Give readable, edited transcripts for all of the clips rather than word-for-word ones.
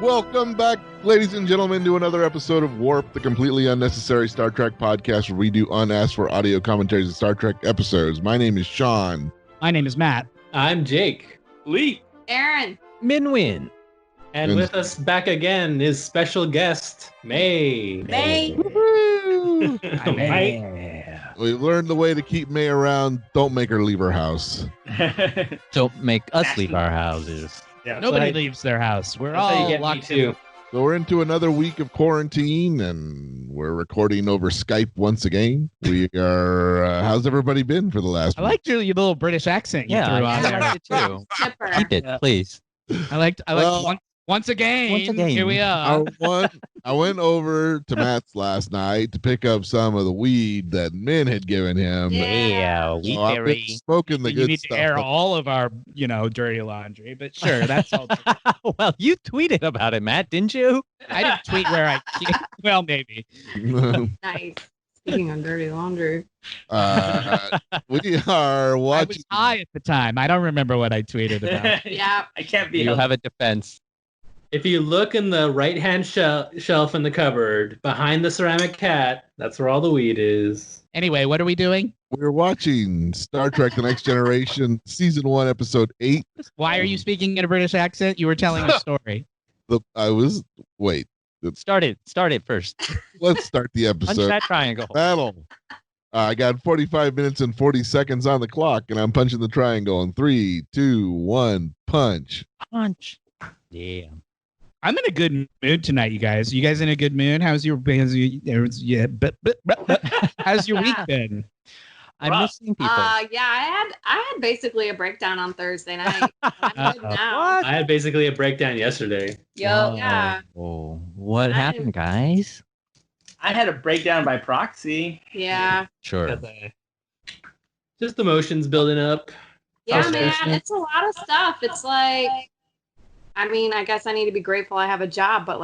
welcome back, ladies and gentlemen, to another episode of Warp, the completely unnecessary Star Trek podcast where we do unasked for audio commentaries of Star Trek episodes. My name is Shawn. My name is Matt. I'm Jake. Lee. Erin. Minwin. And with us back again is special guest, May. May. May. We learned the way to keep May around. Don't make her leave her house. Don't make us leave our houses. Yeah, Nobody leaves their house. We're that's how you all get me locked too. in. So we're into another week of quarantine, and we're recording over Skype once again. We are. How's everybody been for the last I week? liked your little British accent you threw on I there. liked it too. Chipper. Keep it, please. I liked Well, once again. Once again. Here we are. I went over to Matt's last night to pick up some of the weed that Min had given him. Yeah. we So I've been smoking the you good need stuff. to air all of our, dirty laundry. But sure, that's all. Well, you tweeted about it, Matt, didn't you? I didn't tweet where I. Well, maybe. Nice. Speaking of dirty laundry. We are I watching. was high at the time. I don't remember what I tweeted about. Yeah. I can't be. You have a defense. If you look in the right-hand shelf in the cupboard, behind the ceramic cat, that's where all the weed is. Anyway, what are we doing? We're watching Star Trek: The Next Generation, Season 1, Episode 8. Why are you speaking in a British accent? You were telling a story. Wait. Start it first. Let's start the Punch episode. that triangle. Battle. I got 45 minutes and 40 seconds on the clock, and I'm punching the triangle in 3, 2, 1, punch. Punch. Yeah. I'm in a good mood tonight, you guys. You guys in a good mood? How's your how's your week been? I'm missing people. Yeah, I had basically a breakdown on Thursday night. I'm good now. What? I had basically a breakdown yesterday. Yeah. Oh, what happened, guys? I had a breakdown by proxy. Yeah. Sure. Just emotions building up. Yeah, Frustration. man. It's a lot of stuff. It's like, I guess I need to be grateful I have a job, but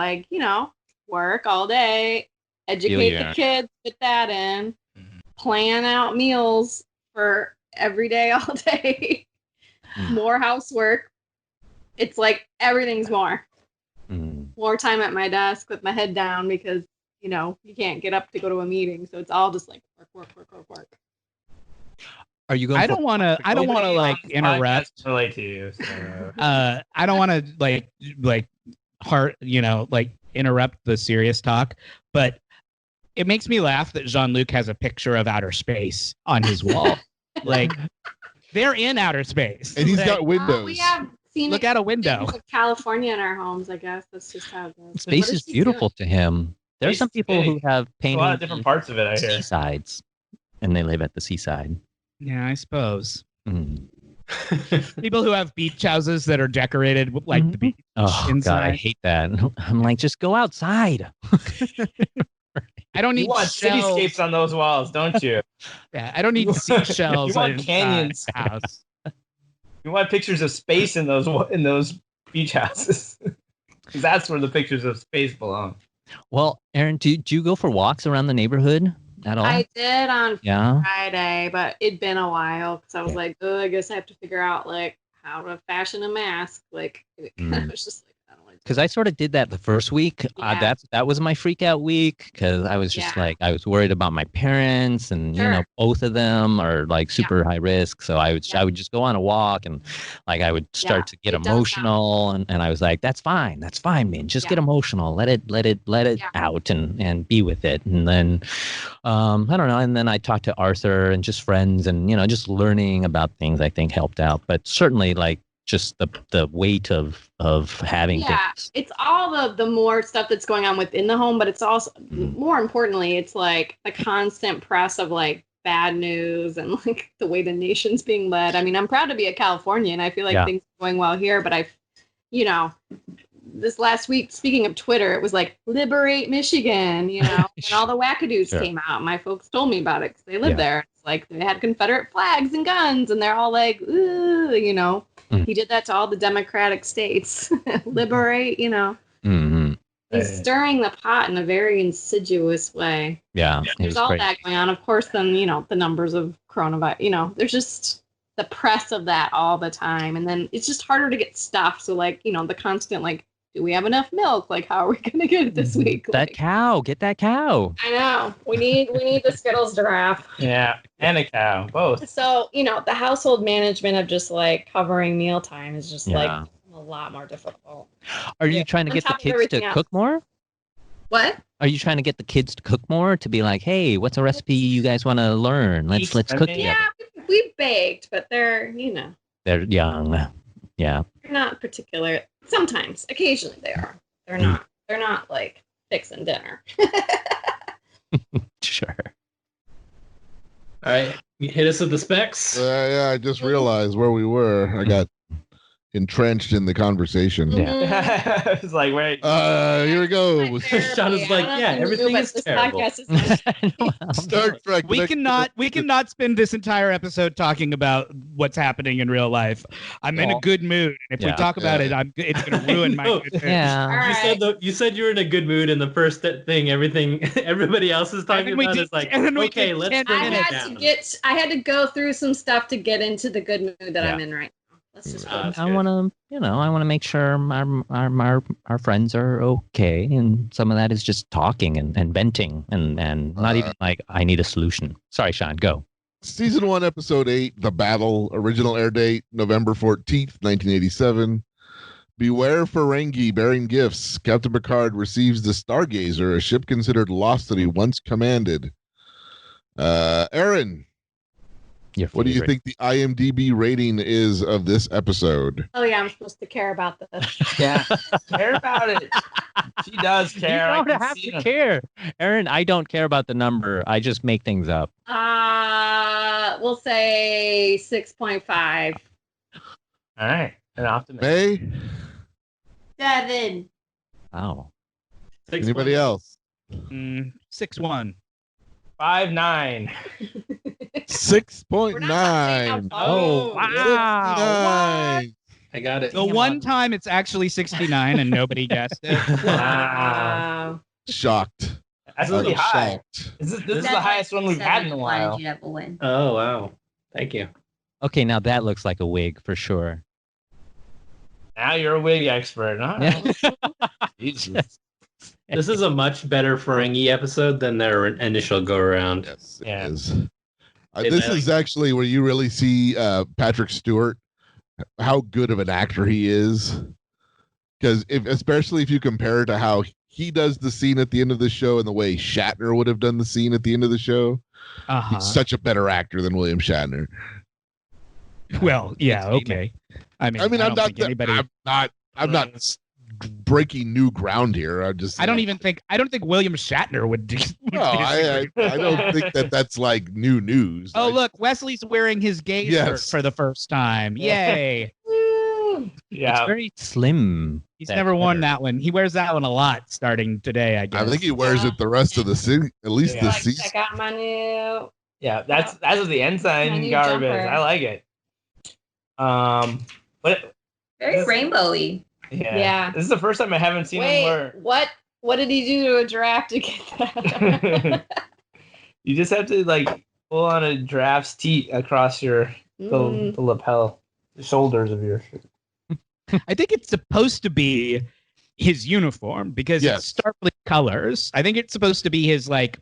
work all day, educate the kids, fit that in, plan out meals for every day, all day, more housework. It's like everything's more. More time at my desk with my head down because, you can't get up to go to a meeting. So it's all just like work. Are you going? I don't want to like interrupt. Relate to you. So. I don't want to interrupt the serious talk, but it makes me laugh that Jean-Luc has a picture of outer space on his wall. Like they're in outer space, And he's got windows. We have seen Look out a window. California in our homes, I guess. That's just how it goes. Space What is she beautiful doing? to him. There are Space some is people who big. have A painted lot of different parts of it, I hear. seasides, and they live at the seaside. Yeah, I suppose. Mm. People who have beach houses that are decorated with like the beach Oh inside. God, I hate that. I'm like, just go outside. I don't You need want shells. cityscapes on those walls, don't you? Yeah, I don't need seashells. You want inside canyons. the house. You want pictures of space in those beach houses. 'Cause that's where the pictures of space belong. Well, Erin, do you go for walks around the neighborhood at all? I did on Yeah. Friday, but it'd been a while because I was like, oh, I guess I have to figure out how to fashion a mask. I was just like, I don't want to. Because I sort of did that the first week. Yeah. That was my freak out week because I was just Yeah. I was worried about my parents and Sure. both of them are like super high risk. So I would just go on a walk and I would start to get it does emotional and I was like, that's fine, man. Just get emotional. Let it out and be with it. And then I don't know. And then I talked to Arthur and just friends and just learning about things I think helped out. But certainly just the weight of having things. It's all the more stuff that's going on within the home, but it's also more importantly, it's like the constant press of bad news and the way the nation's being led. I'm proud to be a Californian. I feel like things are going well here, but this last week, speaking of Twitter, it was liberate Michigan, and all the wackadoos came out. My folks told me about it because they live there. It's they had Confederate flags and guns, and they're all like, ooh, He did that to all the Democratic states. Liberate, Mm-hmm. He's stirring the pot in a very insidious way. Yeah. There's all that going on. Of course, then, the numbers of coronavirus, there's just the press of that all the time. And then it's just harder to get stuff. So, the constant, do we have enough milk? Like, how are we going to get it this week? That cow, get that cow. I know. We need the Skittles giraffe. Yeah, and a cow, both. So, the household management of just like covering mealtime is just like a lot more difficult. Are you trying to get the kids to cook more? What? Are you trying to get the kids to cook more? To be like, hey, what's a recipe you guys want to learn? Let's cook together. Yeah, we baked, but they're, They're young. Yeah. They're not particular. Sometimes, occasionally they are. They're not. They're not like fixing dinner. Sure. All right, you hit us with the specs. Yeah, I just realized where we were. I got entrenched in the conversation. Yeah. It's like, wait. Here we go. Shawn is like, yeah, everything is terrible. Star Trek. We cannot spend this entire episode talking about what's happening in real life. I'm in a good mood. If we talk about it, it's going to ruin my good mood. Yeah. You said you were in a good mood, and the first thing everybody else is talking about is like, okay, let's bring it down. I had to go through some stuff to get into the good mood that I'm in right now. Let's just I want to make sure our friends are okay, and some of that is just talking and venting and not even like I need a solution. Sorry, Shawn, go. Season 1, Episode 8, The Battle. Original air date, November 14th, 1987. Beware Ferengi bearing gifts. Captain Picard receives the Stargazer, a ship considered lost that he once commanded. Erin, what do you think the IMDb rating is of this episode? Oh yeah, I'm supposed to care about this. Yeah, care about it. She does care. You don't have to care, Erin. I don't care about the number. I just make things up. We'll say 6.5. All right, an optimist. May? 7. Wow. Anybody else? 6-1. 5.9. 6.9. Oh, wow. I got it. The one time it's actually 69 and nobody guessed it. Wow. Shocked. That's really high. Shocked. This is the highest one we've had in a while. You have a win. Oh, wow. Thank you. Okay, now that looks like a wig for sure. Now you're a wig expert, huh? Yeah. Jesus. This is a much better Ferengi episode than their initial go-around. Yes, it Yeah. is. This is actually where you really see Patrick Stewart, how good of an actor he is. Because especially if you compare it to how he does the scene at the end of the show and the way Shatner would have done the scene at the end of the show, he's such a better actor than William Shatner. Well, yeah, okay. I mean, I'm not breaking new ground here. I don't think William Shatner would do. No, I don't think that's like new news. Oh, look, Wesley's wearing his gay shirt for the first time. Yay! Yeah, it's very slim. He's never worn that one. He wears that one a lot starting today, I guess. I think he wears it the rest of the season, at least the season. Check out my new. Yeah, that's what the ensign garb is. I like it. But Very rainbowy. Yeah. This is the first time I haven't seen him wear. What did he do to a giraffe to get that? You just have to like pull on a giraffe's teat across the lapel, the shoulders of your shirt. I think it's supposed to be his uniform because it's Starfleet colors. I think it's supposed to be his like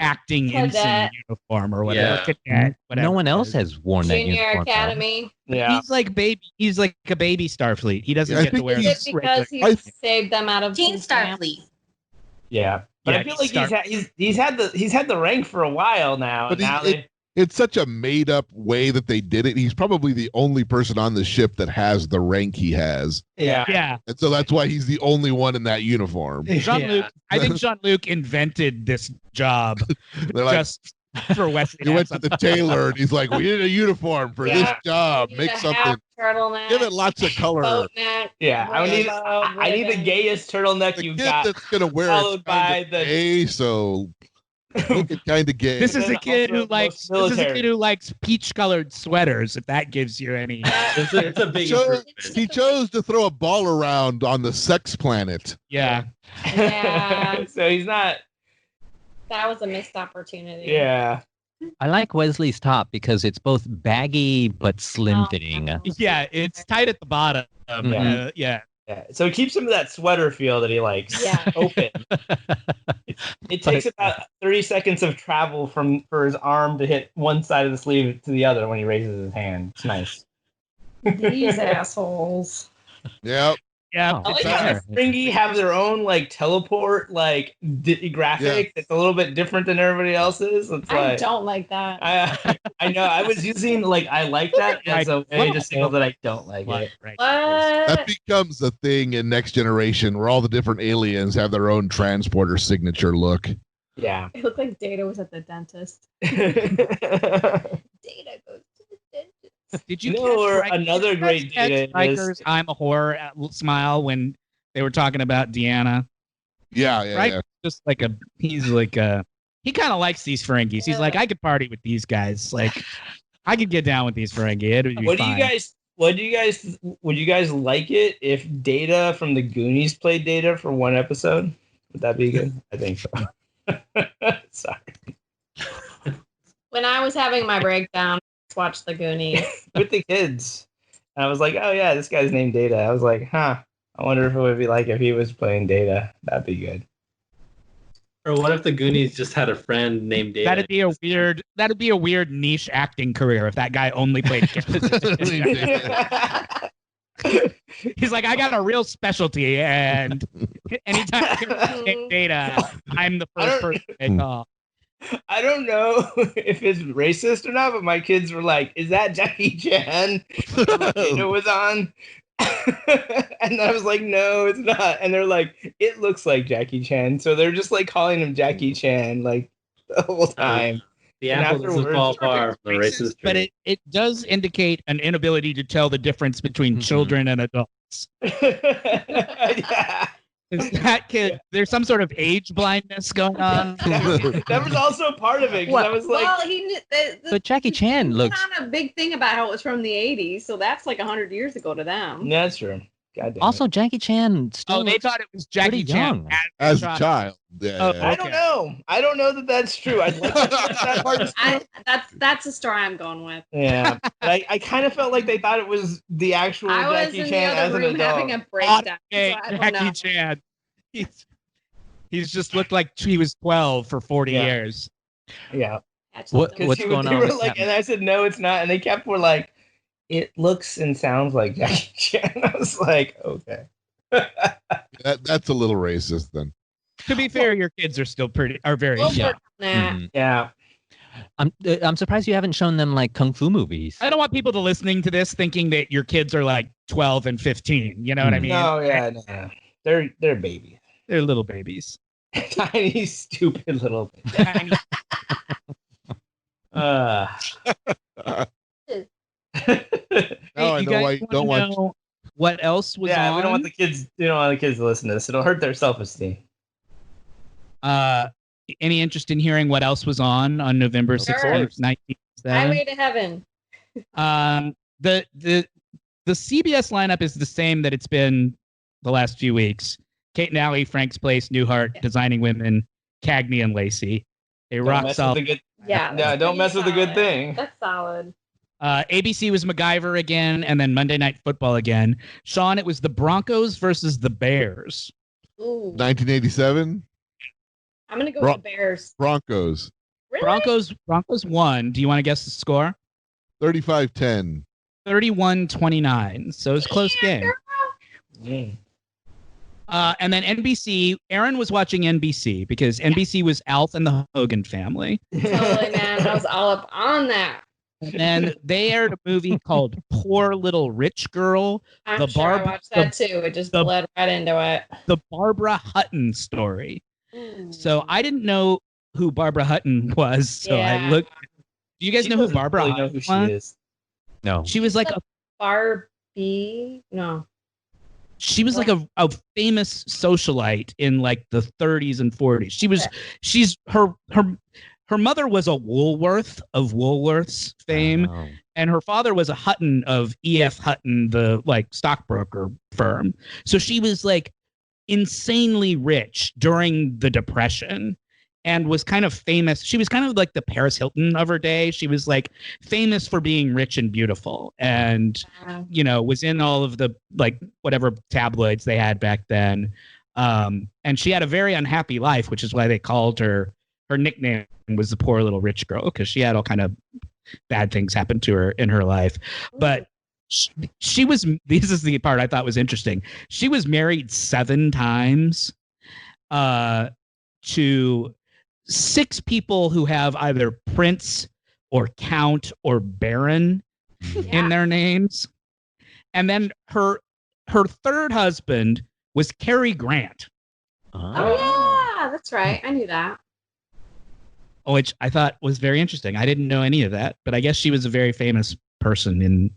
acting ensign uniform or whatever. Yeah. Cadet, whatever. No one else has worn that Junior uniform. Academy. Yeah. He's like a baby Starfleet. He doesn't get to wear it's because he saved them out of Teen Starfleet. Yeah. But I feel like he's had the rank for a while now. But it's such a made up way that they did it. He's probably the only person on the ship that has the rank he has. Yeah. Yeah. And so that's why he's the only one in that uniform. Jean-Luc, I think Jean-Luc invented this job just for Wesley. He went to the tailor and he's like, "We need a uniform for this job. Make something. Give it lots of color." Yeah, I need the gayest turtleneck you've got. That's gonna wear followed by the gay, so make it kind of gay. This is a kid who likes peach-colored sweaters. If that gives you any, it's a big. He chose to throw a ball around on the sex planet. Yeah. Yeah. So he's not. That was a missed opportunity. Yeah. I like Wesley's top because it's both baggy but slim fitting. Yeah, it's tight at the bottom. Yeah. Yeah, so it keeps him that sweater feel that he likes. Yeah. Open. It takes about 30 seconds of travel for his arm to hit one side of the sleeve to the other when he raises his hand. It's nice. These assholes. Yep. Yeah. I like how the Ferengi have their own like teleport like graphic that's a little bit different than everybody else's. It's I don't like that. I know. I was using like I like that as a way to signal that I don't like it. Right. That becomes a thing in Next Generation where all the different aliens have their own transporter signature look. Yeah. It looked like Data was at the dentist. Data goes to the dentist. Did you know, catch another great Data Riker's I'm a whore smile when they were talking about Deanna? Yeah. Right? Just like he kind of likes these Ferengis. He's like, I could party with these guys. Like, I could get down with these Ferengi. It'd be fine. Would you guys like it if Data from the Goonies played Data for one episode? Would that be good? I think so. Sorry. When I was having my breakdown, I watched the Goonies with the kids. And I was like, oh yeah, this guy's named Data. I was like, I wonder if it would be like if he was playing Data. That'd be good. Or what if the Goonies just had a friend named Data? That'd be a weird niche acting career if that guy only played kids. He's like, I got a real specialty, and anytime I get Data, I'm the first person they call. I don't know if it's racist or not, but my kids were like, "Is that Jackie Chan?" It was on, and I was like, "No, it's not." And they're like, "It looks like Jackie Chan," so they're just like calling him Jackie Chan like the whole time. The apple doesn't fall far from the racist tree. But it does indicate an inability to tell the difference between children and adults. Yeah. That kid, there's some sort of age blindness going on. That was also part of it. I was like, well, but Jackie Chan looks on a big thing about how it was from the 80s, so that's like 100 years ago to them. That's true. Also, Jackie Chan still they thought it was Jackie Chan as a child. Yeah, okay. I don't know. I don't know that that's true. I'd like that part. That's the story I'm going with. Yeah, I kind of felt like they thought it was the actual Jackie Chan as an adult. Having a breakdown. Jackie Chan. He's just looked like he was 12 for 40 years. Yeah. What's going on? And I said no, it's not, and they kept like, it looks and sounds like Jackie Chan. I was like, okay. That's a little racist then. To be fair, your kids are very young. Mm-hmm. Yeah. I'm surprised you haven't shown them like kung fu movies. I don't want people to listening to this thinking that your kids are like 12 and 15. You know what I mean? No, yeah, no. They're babies. They're little babies. Tiny, stupid little babies. I know why you don't want. What else was on? Yeah, we don't want the kids. We don't want the kids to listen to this. It'll hurt their self-esteem. Any interest in hearing what else was on November 16th, 1997? Highway to Heaven. The CBS lineup is the same that it's been the last few weeks. Kate and Allie, Frank's Place, Newhart, Designing Women, Cagney and Lacey. A rock solid. No, don't mess with the good thing. That's solid. ABC was MacGyver again, and then Monday Night Football again. Shawn, it was the Broncos versus the Bears. Ooh. 1987. I'm gonna go with the Bears. Broncos. Really? Broncos won. Do you want to guess the score? 35-10. 31-29. So it was a close game. Yeah. And then NBC, Erin was watching NBC because NBC was Alf and the Hogan Family. Totally, man. I was all up on that. And they aired a movie called Poor Little Rich Girl. I watched that too. It just bled right into it. The Barbara Hutton story. So I didn't know who Barbara Hutton was. So I looked. Do you guys know who Barbara Hutton know who she is? No. She was like a Barbie. No. She was like a famous socialite in like the 30s and 40s. She's her mother was a Woolworth of Woolworth's fame, and her father was a Hutton of E.F. Hutton, the like stockbroker firm. So she was like insanely rich during the Depression, and was kind of famous. She was kind of like the Paris Hilton of her day. She was like famous for being rich and beautiful, and was in all of the like whatever tabloids they had back then. And she had a very unhappy life, which is why they called her nickname was the poor little rich girl, because she had all kind of bad things happen to her in her life. But she was, this is the part I thought was interesting. She was married 7 times to 6 people who have either prince or count or baron in their names. And then her third husband was Cary Grant. Oh, yeah, that's right. I knew that. Which I thought was very interesting. I didn't know any of that, but I guess she was a very famous person in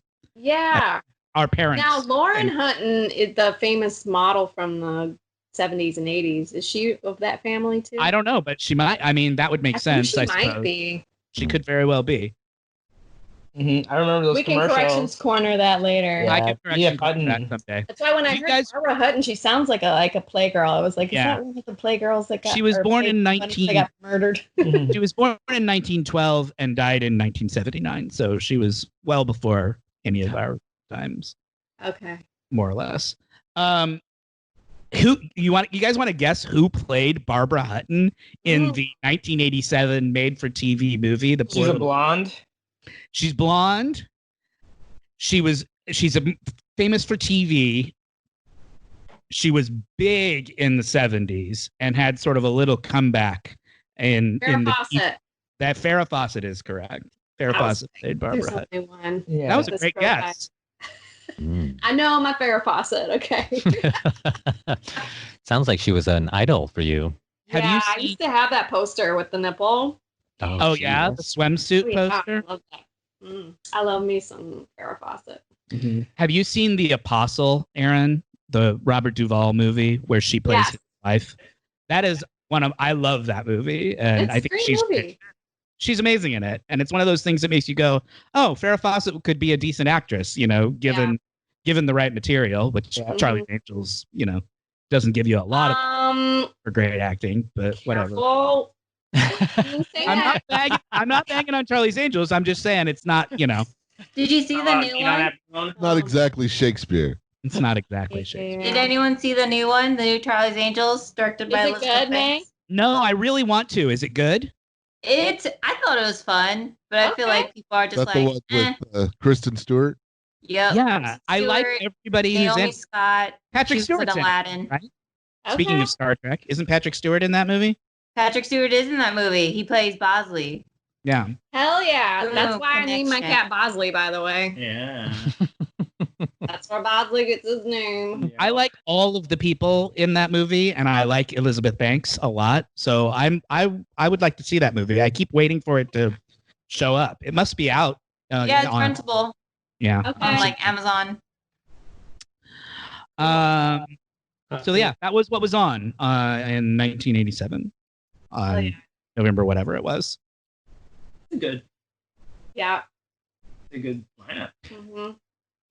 our parents. Now, Lauren Hutton is the famous model from the 70s and 80s. Is she of that family too? I don't know, but she might. I mean, that would make sense. She I might suppose. be. She could very well be. I remember those We can commercials. corrections corner that later. Yeah. I can corrections Hutton. that someday. That's why when I heard Farrah Hutton, she sounds like a playgirl. I was like, is that one of the playgirls that got? She was born in They got murdered. She was born in 1912 and died in 1979. So she was well before any of our times. Okay. More or less. Who you guys want to guess who played Barbara Hutton in the 1987 made-for-TV movie? She's a blonde. She's blonde. She's famous for TV. She was big in the 70s and had sort of a little comeback in Fawcett. That Farrah Fawcett is correct. Farrah Fawcett played Barbara Hutton. Yeah. That was a great guess. I know my Farrah Fawcett. Okay. Sounds like she was an idol for you. I used to have that poster with the nipple. Oh yeah, the swimsuit poster. I love that. I love me some Farrah Fawcett. Mm-hmm. Have you seen The Apostle, Erin? The Robert Duvall movie where she plays his wife? That is I love that movie, and I think she's amazing in it. And it's one of those things that makes you go, "Oh, Farrah Fawcett could be a decent actress," given the right material. Which Charlie's Angels, doesn't give you a lot of for great acting, but whatever. I'm not banging on Charlie's Angels. I'm just saying it's not, Did you see the new one? Not exactly Shakespeare. It's not exactly Shakespeare. Did anyone see the new one, the new Charlie's Angels, directed by Elizabeth Banks? No, I really want to. Is it good? I thought it was fun, but I feel like people are just the one with Kristen Stewart? Yep. Yeah, I like everybody who's in. Scott. Patrick Stewart's in Aladdin. Right? Okay. Speaking of Star Trek, isn't Patrick Stewart in that movie? Patrick Stewart is in that movie. He plays Bosley. Yeah. Hell yeah. That's why I named my cat Bosley, by the way. Yeah. That's where Bosley gets his name. Yeah. I like all of the people in that movie, and I like Elizabeth Banks a lot. So I would like to see that movie. I keep waiting for it to show up. It must be out. It's rentable. Yeah. Okay. On like Amazon. So yeah, that was what was on in 1987. November, whatever it was. Good. Yeah. A good lineup. Mm-hmm.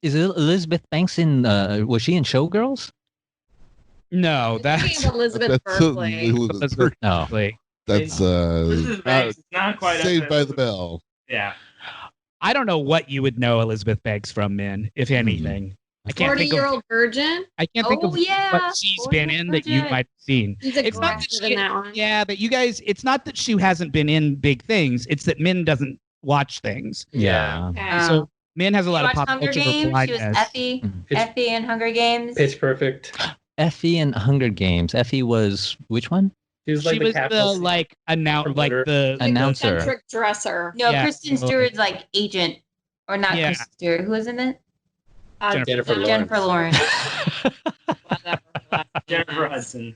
Is Elizabeth Banks in? Was she in Showgirls? No, that's Elizabeth Berkley. No, that's Elizabeth Banks is not quite Saved by the Bell. Yeah. I don't know what you would know Elizabeth Banks from, man, if anything. I can't think of 40-year-old virgin. I can't think of what she's been in that you might have seen. It's not that in that one. Yeah, but you guys, it's not that she hasn't been in big things. It's that Min doesn't watch things. Yeah. Okay. So Min has a lot of pop Hunger culture. Games. She was Effie. Effie in Hunger Games. Pitch Perfect. Effie in Hunger Games. Effie was which one? She was the announcer. Eccentric dresser. No, Kristen Stewart's like agent, or not Kristen Stewart. Who was in it? Jennifer Lawrence. Whatever. Jennifer Hudson.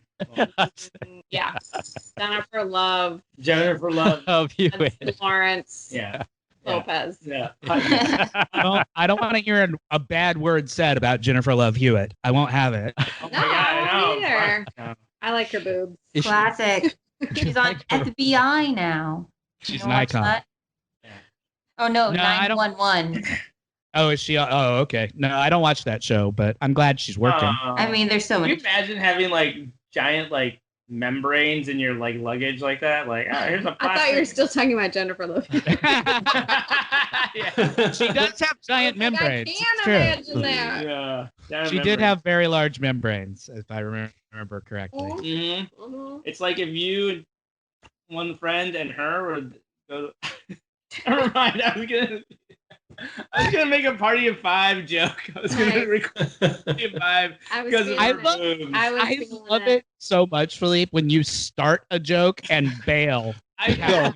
Yeah. Jennifer Love. Lawrence. Yeah. Lopez. Yeah. I don't want to hear a bad word said about Jennifer Love Hewitt. I won't have it. No, I don't either. I like her boobs. Classic. She's on FBI now. She's an icon. Yeah. Oh no, 911. Oh, is she? Oh, okay. No, I don't watch that show, but I'm glad she's working. I mean, there's so many. Can you imagine having like giant like membranes in your like luggage like that? Like, oh, here's a plastic. I thought you were still talking about Jennifer Lopez. Yeah. She does have giant membranes. I It's can't true. imagine that. Yeah. She did have very large membranes, if I remember correctly. Mm-hmm. Mm-hmm. It's like if you and one friend and her would go. Never mind. I was gonna make a party of 5 joke. I was gonna record party of 5 because I love it so much, Philippe, when you start a joke and bail. No,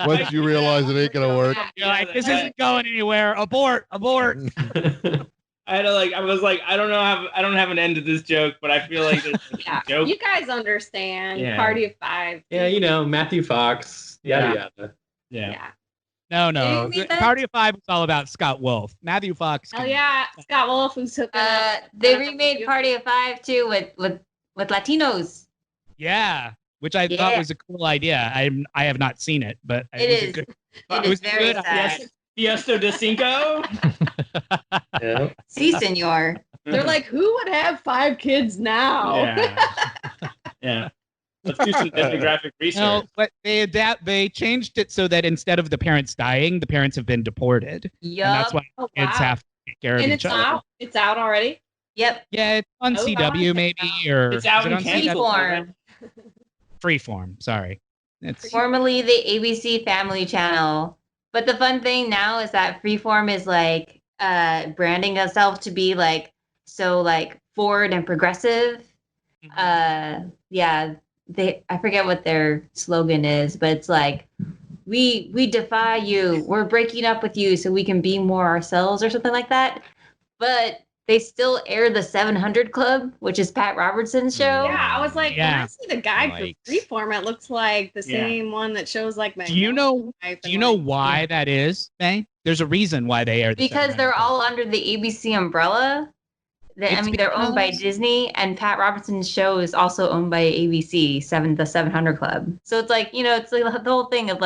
once you realize it ain't gonna work. You're like, this isn't going anywhere. Abort. I had to I was like, I don't have an end to this joke, but I feel like this joke. You guys understand. Yeah. Party of 5. Yeah, Matthew Fox. Yada yada. Yeah. No. Party of 5 was all about Scott Wolf. Matthew Fox. Oh yeah, Scott Wolf who's hooking up. They remade Party of 5 too with Latinos. Yeah, which I thought was a cool idea. I have not seen it, but It is very sad. Fiesta de Cinco. Yeah. Si, senor. They're like, who would have 5 kids now? Yeah. Let's do some demographic research. No, but they changed it so that instead of the parents dying, the parents have been deported. Yup. And that's why kids have to take care of And each it's other. out. It's out already. Yep. Yeah, it's on CW maybe, or It's out is it in on cancel. Freeform. Freeform. Sorry, it's Formerly the ABC Family Channel. But the fun thing now is that Freeform is branding itself to be so forward and progressive. I forget what their slogan is, but it's like, we defy you. We're breaking up with you so we can be more ourselves or something like that. But they still air the 700 Club, which is Pat Robertson's show. Yeah, I was like, when I see the guide Right. for Freeform, it looks like the same one that shows like Do you know why that is, May? There's a reason why they air the Because 700 they're Club. all under the ABC umbrella. They're owned by Disney, and Pat Robertson's show is also owned by ABC, the 700 Club. So it's it's the whole thing of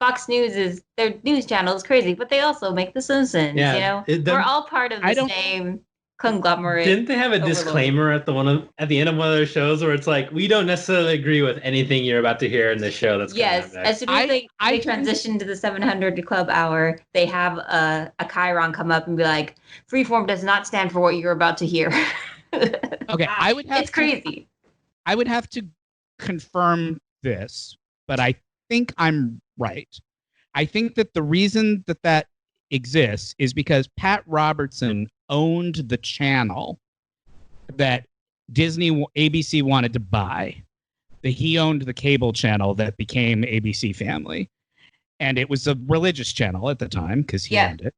Fox News is their news channel is crazy, but they also make The Simpsons. Yeah, we're all part of the same conglomerate. Didn't they have a disclaimer at the end of one of their shows where it's like, we don't necessarily agree with anything you're about to hear in this show? That's yes. As soon as they transition to the 700 Club hour, they have a chyron come up and be like, Freeform does not stand for what you're about to hear. Okay, it's crazy. I would have to confirm this, but I think I'm right. I think that the reason that exists is because Pat Robertson owned the channel that ABC wanted to buy. He owned the cable channel that became ABC Family. And it was a religious channel at the time because he owned it.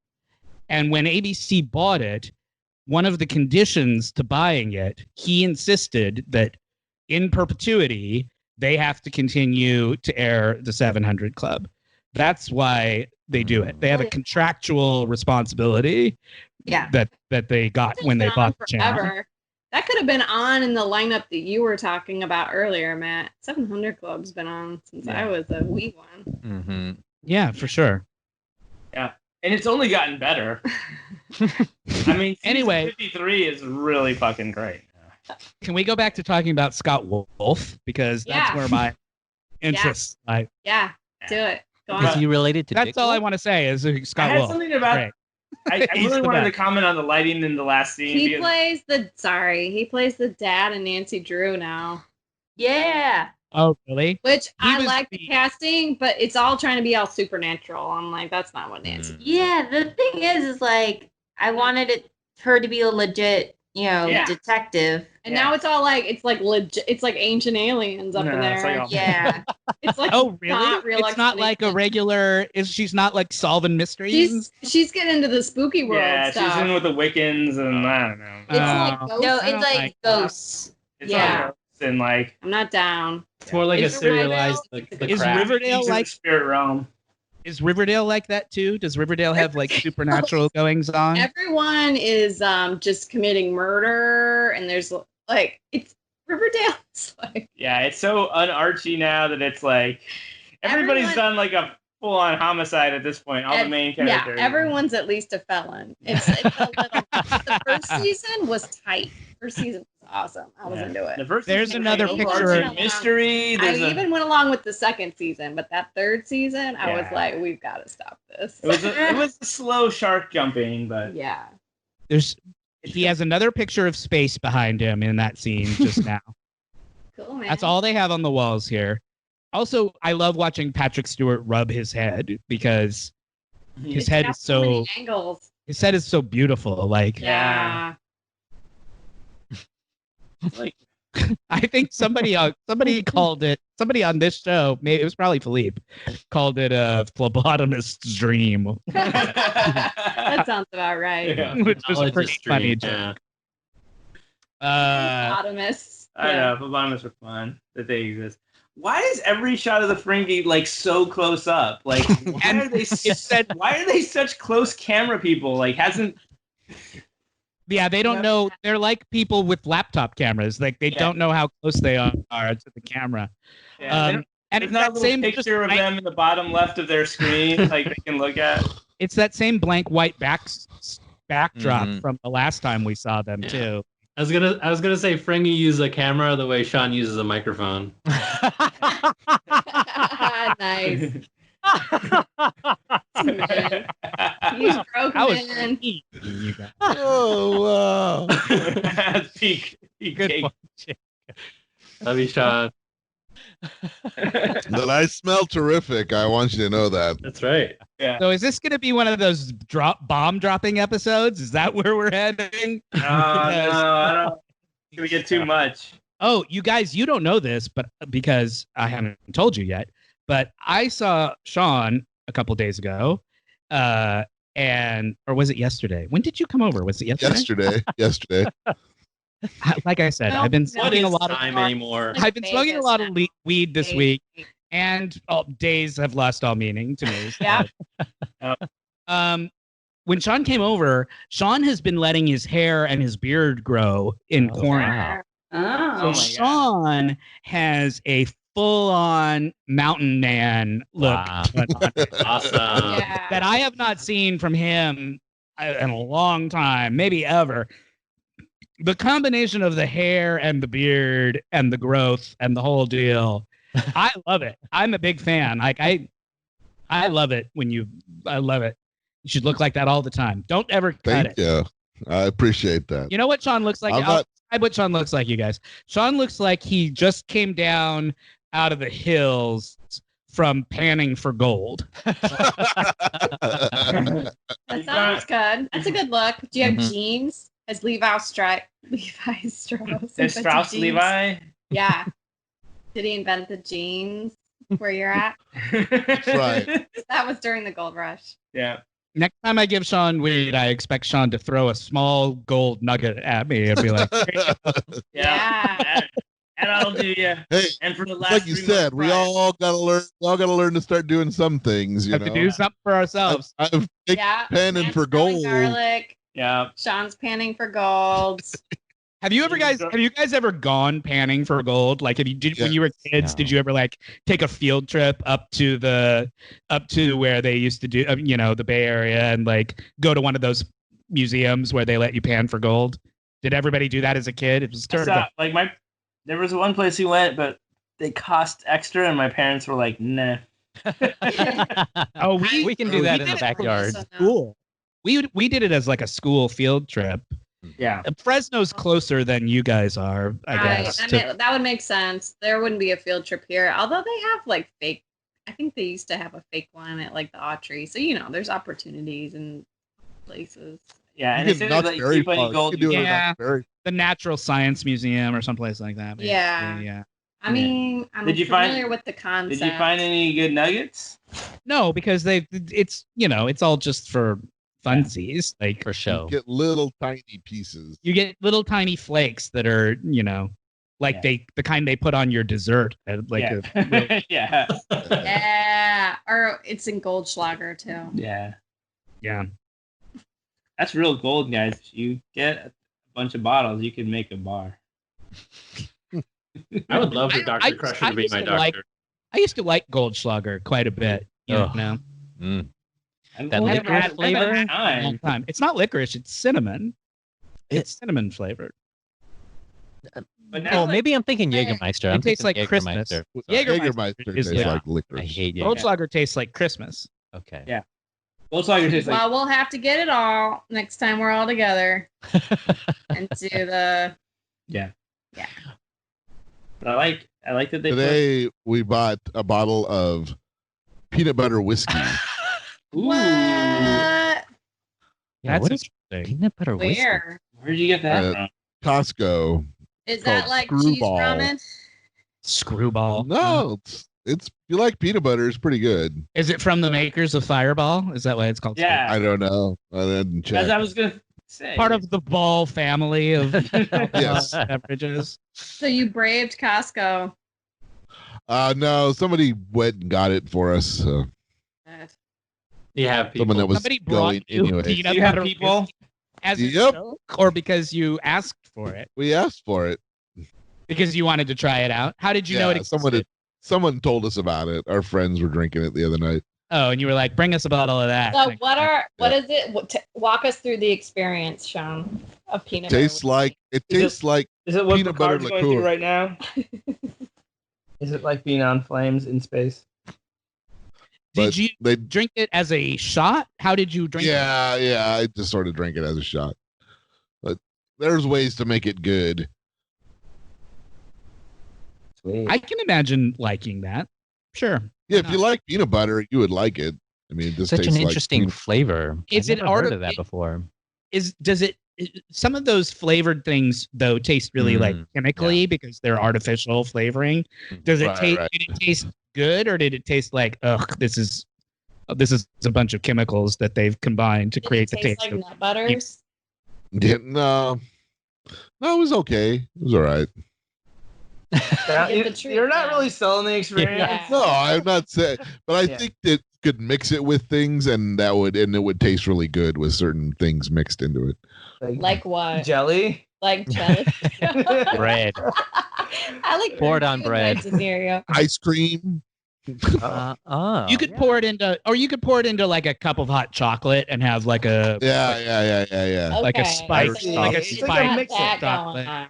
And when ABC bought it, one of the conditions to buying it, he insisted that in perpetuity, they have to continue to air the 700 Club. That's why they do it. They have a contractual responsibility that they got when they bought the channel. That could have been on in the lineup that you were talking about earlier, Matt. 700 Club's been on since I was a wee one. Mm-hmm. Yeah, for sure. Yeah, and it's only gotten better. I mean, anyway, 53 is really fucking great. Can we go back to talking about Scott Wolf, because that's where my interests lie. Yeah, do it. Go Is on. he related to? That's Dick all I Wolf? want to say is Scott I had Wolf. something about. Great. I really wanted to comment on the lighting in the last scene. He plays the dad in Nancy Drew now. Yeah. Oh, really? Which I like the casting, but it's all trying to be all supernatural. I'm like, that's not what Nancy. Yeah, the thing is I wanted her to be a legit, detective. And now it's all like it's like legit. It's like ancient aliens up in there. It's like oh, really? Not real it's not like a regular. She's not like solving mysteries. She's getting into the spooky world. Yeah, stuff. she's in with the Wiccans, and I don't know. It's like ghosts. No, it's like ghosts. It's like ghosts and like. I'm not down. It's more like a serialized. Is Riverdale like spirit realm? Is Riverdale like that too? Does Riverdale have like supernatural goings on? Everyone is just committing murder, and there's like it's Riverdale's like. Yeah, it's so unarchy now that it's like everybody's done like a full on homicide at this point. All the main characters. Yeah, everyone's at least a felon. It's a little, the first season was tight. First season was awesome. I was into it. The first There's season another was picture of mystery. I even went along with the second season, but that third season, I was like, we've got to stop this. It was a slow shark jumping, but yeah. He has another picture of space behind him in that scene just now. Cool, man. That's all they have on the walls here. Also, I love watching Patrick Stewart rub his head because his head is so many angles. His head is so beautiful. Like, yeah. Like, I think somebody called it. Somebody on this show, maybe it was probably Philippe, called it a phlebotomist's dream. That sounds about right. Yeah. Which was a pretty funny Yeah. joke. Phlebotomists. I know, phlebotomists are fun that they exist. Why is every shot of the Ferengi like so close up? Like, why are they such close camera people? Like, Yeah, they don't know. They're like people with laptop cameras. Like they don't know how close they are to the camera. Yeah, and there's it's not that a same picture of them in the bottom left of their screen, like they can look at. It's that same blank white backdrop from the last time we saw them too. I was gonna say Ferengi uses a camera the way Shawn uses a microphone. Nice. He's broken, man. Oh wow! Peak Good cake. one. Love you, Shawn. But I smell terrific. I want you to know that. That's right. Yeah. So is this going to be one of those bomb dropping episodes? Is that where we're heading? No, I don't. It's gonna get too much. Oh, you guys, you don't know this, but because I haven't told you yet, but I saw Shawn a couple days ago, or was it yesterday? When did you come over? Was it yesterday? Yesterday. Like I said, I've been What smoking is a lot time of anymore? I've been smoking a lot of weed this week, and days have lost all meaning to me. So. Yeah. When Shawn came over, Shawn has been letting his hair and his beard grow in quarantine. Oh. So Shawn has a full-on mountain man look Awesome. Yeah. that I have not seen from him in a long time, maybe ever. The combination of the hair and the beard and the growth and the whole deal, I love it. I'm a big fan. Like I love it I love it. You should look like that all the time. Don't ever cut it. Thank you. I appreciate that. You know what Shawn looks like? I'll describe what Shawn looks like, you guys. Shawn looks like he just came down out of the hills from panning for gold. That sounds good. That's a good look. Do you have jeans? Has Levi Strauss? Is Strauss Levi? Yeah. Did he invent the jeans where you're at? Right. That was during the gold rush. Yeah. Next time I give Shawn weed, I expect Shawn to throw a small gold nugget at me and be like, Yeah. That'll do you. Hey, And for the last like you 3 said, months we all gotta learn. We all gotta learn to start doing some things. You have know, to do something for ourselves. I've Yeah. panning Matt's for growing gold. Garlic. Yeah. Sean's panning for gold. Have you guys ever gone panning for gold? Like, when you were kids, No. did you ever like take a field trip up to where they used to do, the Bay Area, and like go to one of those museums where they let you pan for gold? Did everybody do that as a kid? It was terrible. There was one place we went, but they cost extra, and my parents were like, "Nah." Oh, we can do that in the backyard. School. We did it as like a school field trip. Yeah. Fresno's closer than you guys are, I guess. That would make sense. There wouldn't be a field trip here, although they have like fake. I think they used to have a fake one at like the Autry. So there's opportunities and places. Yeah, and You as can soon as Knott's you Berry keep any Park. gold, You can do it at Yeah. Knott's Berry. The Natural Science Museum or someplace like that. Maybe. Yeah. I mean, I'm Did you familiar with the concept. Did you find any good nuggets? No, because it's all just for funsies. Like For show. You get little tiny pieces. you get little tiny flakes that are, like the kind they put on your dessert. Yeah. Yeah. Yeah, or it's in Goldschlager too. Yeah. Yeah. That's real gold, guys. If you get a bunch of bottles, you can make a bar. I would love for Dr. Crusher to be my doctor. I used to like Goldschlager quite a bit. You Ugh. know, Mm. I've That only licorice had one flavor? a long time. time. It's not licorice. It's cinnamon. It's cinnamon flavored. But now, Oh, maybe I'm thinking It Jägermeister. I'm tastes thinking like Christmas. Jägermeister. Jägermeister is tastes like- like I licorice. hate Jägermeister. Goldschlager tastes like Christmas. Okay. Yeah. Volkswagen tastes like Well, we'll have to get it all next time we're all together and do the. yeah. Yeah. But I like that they Today we bought a bottle of peanut butter whiskey. put. Ooh. What? Yeah, That's what is interesting. peanut butter whiskey? Where? Where'd you get that Uh, from? Costco. Is Called that like cheese Screwball. ramen? Screwball. No, it's if you like peanut butter, it's pretty good. Is it from the makers of Fireball? Is that why it's called? Yeah. I don't know. I didn't check. As I was gonna say. Part of the Ball family of Yes. beverages. So you braved Costco. No, somebody went and got it for us. you have people. Someone that was Somebody going brought you anyway. peanut Do you have butter people? whiskey as a Yep. joke, or because you asked for it, We asked for it. because you wanted to try it out. How did you know it existed? Someone told us about it. Our friends were drinking it the other night. Oh, and you were like, "Bring us a bottle of that." So what is it? Walk us through the experience, Shawn, of peanut butter. Tastes like Is it what Peanut butter Picard's going through liqueur. right now? Is it like being on flames in space? Did but you they drink it as a shot? How did you drink it? yeah, I just sort of drank it as a shot. But there's ways to make it good. Sweet. I can imagine liking that. Sure. Yeah, Why if you like peanut butter, you would like it. I mean, this Such tastes an like interesting peanut- flavor. Is I've it never heard arti- of that before? Some of those flavored things though taste really like Mm, chemically because they're artificial flavoring. Does it Right, taste? right. Did it taste good, or did it tast like ugh? This is a bunch of chemicals that they've combined to Did it create the taste taste. like nut butters? Yeah, no, it was okay. It was all right. Yeah, Get the truth you're not now. really selling the experience. Yeah. No, I'm not saying, but I Yeah. think that could mix it with things, and it would taste really good with certain things mixed into it. Like what? jelly. Like jelly? Bread. I like Pour it on two bread. kinds of cereal. Ice cream. Oh, You could pour it into like a cup of hot chocolate and have like a Yeah. like a Okay, spice, so like a it's like a spice mix of that chocolate. going on.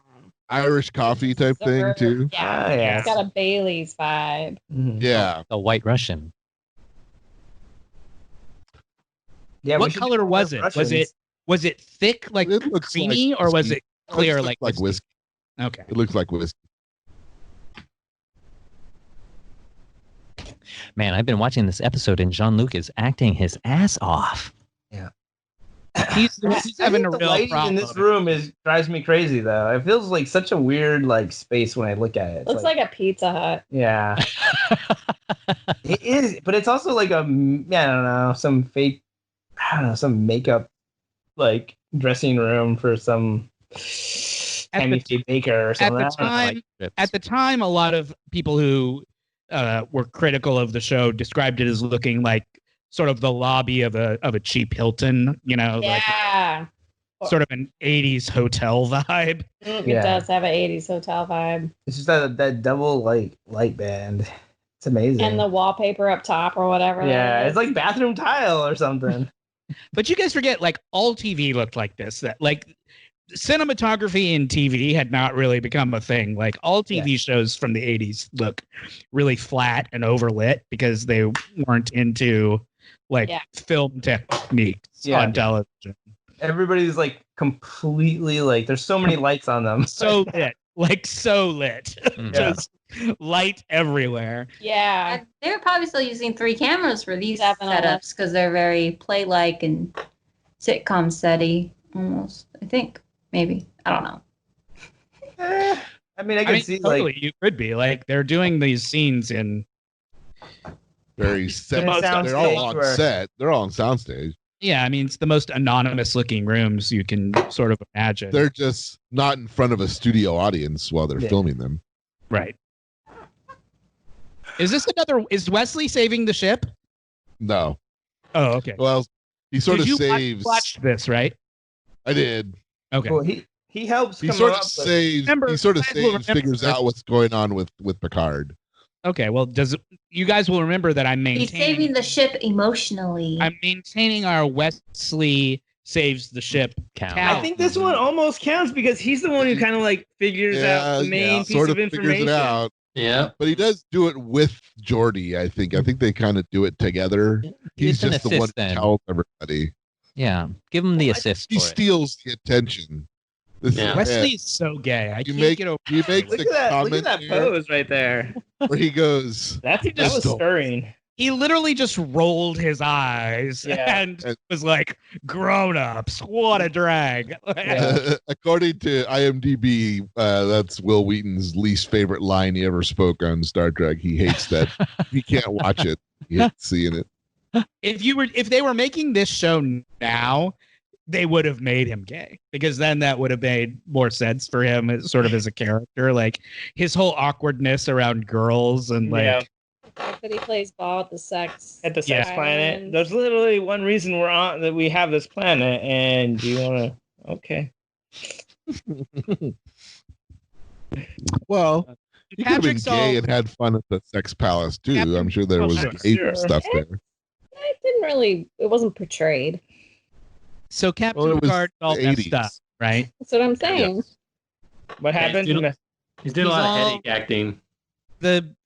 Irish coffee type thing too. Yeah, yeah. it's got a Bailey's vibe. Mhm. Yeah. a White Russian. Yeah. we What should color do was more it? Was it thick like It looks creamy, like or was whiskey. it clear Looks like whiskey? Okay. It looks like whiskey. Man, I've been watching this episode and Jean-Luc is acting his ass off. He's I having think a the real lighting problem. in this room drives me crazy though. It feels like such a weird like space when I look at it. It's Looks like a Pizza Hut. yeah, it is, but it's also like I don't know, some fake, I don't know, some makeup like dressing room for some Tammy Faye Baker or something. the I don't know. time- At the time, a lot of people who were critical of the show described it as looking like sort of the lobby of a cheap Hilton, Yeah. like sort of an 80s hotel vibe. It Yeah. does have an 80s hotel vibe. It's just that double like light band. It's amazing. And the wallpaper up top or whatever. yeah, that it's is. like bathroom tile or something. But you guys forget, like, all TV looked like this. That like cinematography in TV had not really become a thing. Like all TV shows from the 80s look really flat and overlit because they weren't into like film techniques on television. Everybody's like completely like there's so many lights on them. So lit. Like so lit. Yeah. Just light everywhere. Yeah. And they were probably still using 3 cameras for these Definitely. setups because they're very play-like and sitcom steady almost. I think maybe I don't know. I mean, I can see totally, like you could be like they're doing these scenes in Very set. most They're all soundstage on where- set. They're all on soundstage. yeah, I mean it's the most anonymous looking rooms you can sort of imagine. They're just not in front of a studio audience while they're Yeah. filming them. Right. Is Wesley saving the ship? No. Oh, okay. Well, he sort of Did you saves. watched this, right? I did. Okay. well, he helps He come sort up of with- saves. Remember- He sort of guys will saves, remember figures this. out what's going on with Picard. Okay, well, you guys will remember that I'm He's maintaining. saving the ship emotionally. I'm maintaining our Wesley saves the ship Count. count. I think this one almost counts because he's the one who kind of like figures out the main piece sort of of figures information. it out. Yeah. But he does do it with Jordy, I think. I think they kind of do it together. He's It's an just the one assist then. who tells everybody. Yeah, give him the assist. He for it. steals the attention. This Yeah. Wesley's so gay. I You can't make- get over. He makes Look a at that! comment Look at that here pose right there. where he goes, That was Stole. stirring. He literally just rolled his eyes Yeah. and was like, "Grown-ups, what a drag!" Yeah. according to IMDb, that's Will Wheaton's least favorite line he ever spoke on Star Trek. He hates that. He can't watch it. He hates seeing it. If they were making this show now, they would have made him gay, because then that would have made more sense for him as sort of as a character. Like his whole awkwardness around girls and like. Yeah. The fact that he plays ball at the sex At the sex Yeah. planet. island. There's literally one reason we're on that we have this planet, and do you want to? Okay. Well, he could have been Patrick's gay all- and had fun at the sex palace too. Captain- I'm sure there Oh, was sure. gay Sure. stuff there. It didn't really. It wasn't portrayed. So Captain Well, it was Picard's all the messed 80s. up, right? That's what I'm saying. What happened? He's doing a He's lot all- of headache acting.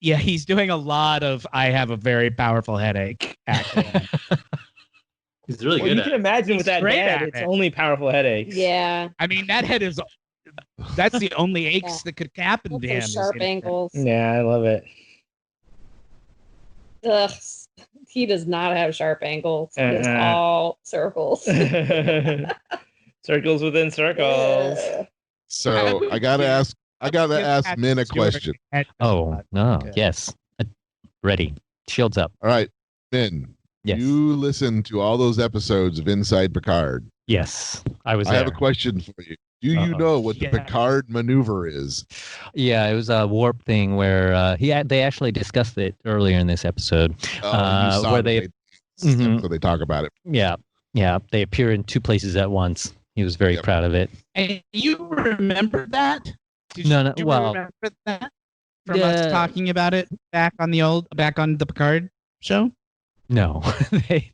He's doing a lot of "I have a very powerful headache" acting. He's really Well, good you at can it. imagine He's with that great head, at it's it. only powerful headaches. Yeah. I mean, that's the only aches that could happen With to him. those is sharp his- angles. Yeah, I love it. Ugh. He does not have sharp angles. It's Uh-uh. all circles. Circles within circles. Ugh. So I gotta ask Min a question. Oh no! Okay. Yes, ready. Shields up. All right, Min. Yes. You listened to all those episodes of Inside Picard. Yes, I was I there. have a question for you. Do you Uh-oh. know what the Yeah. Picard maneuver is? Yeah, it was a warp thing where they actually discussed it earlier in this episode. Oh, you saw where it, they- right? Mhm. So they talk about it. Yeah, they appear in two places at once. He was very Yep. proud of it. And you remember that? No, Did you well, remember that from us yeah. talking about it back on the Picard show? No, they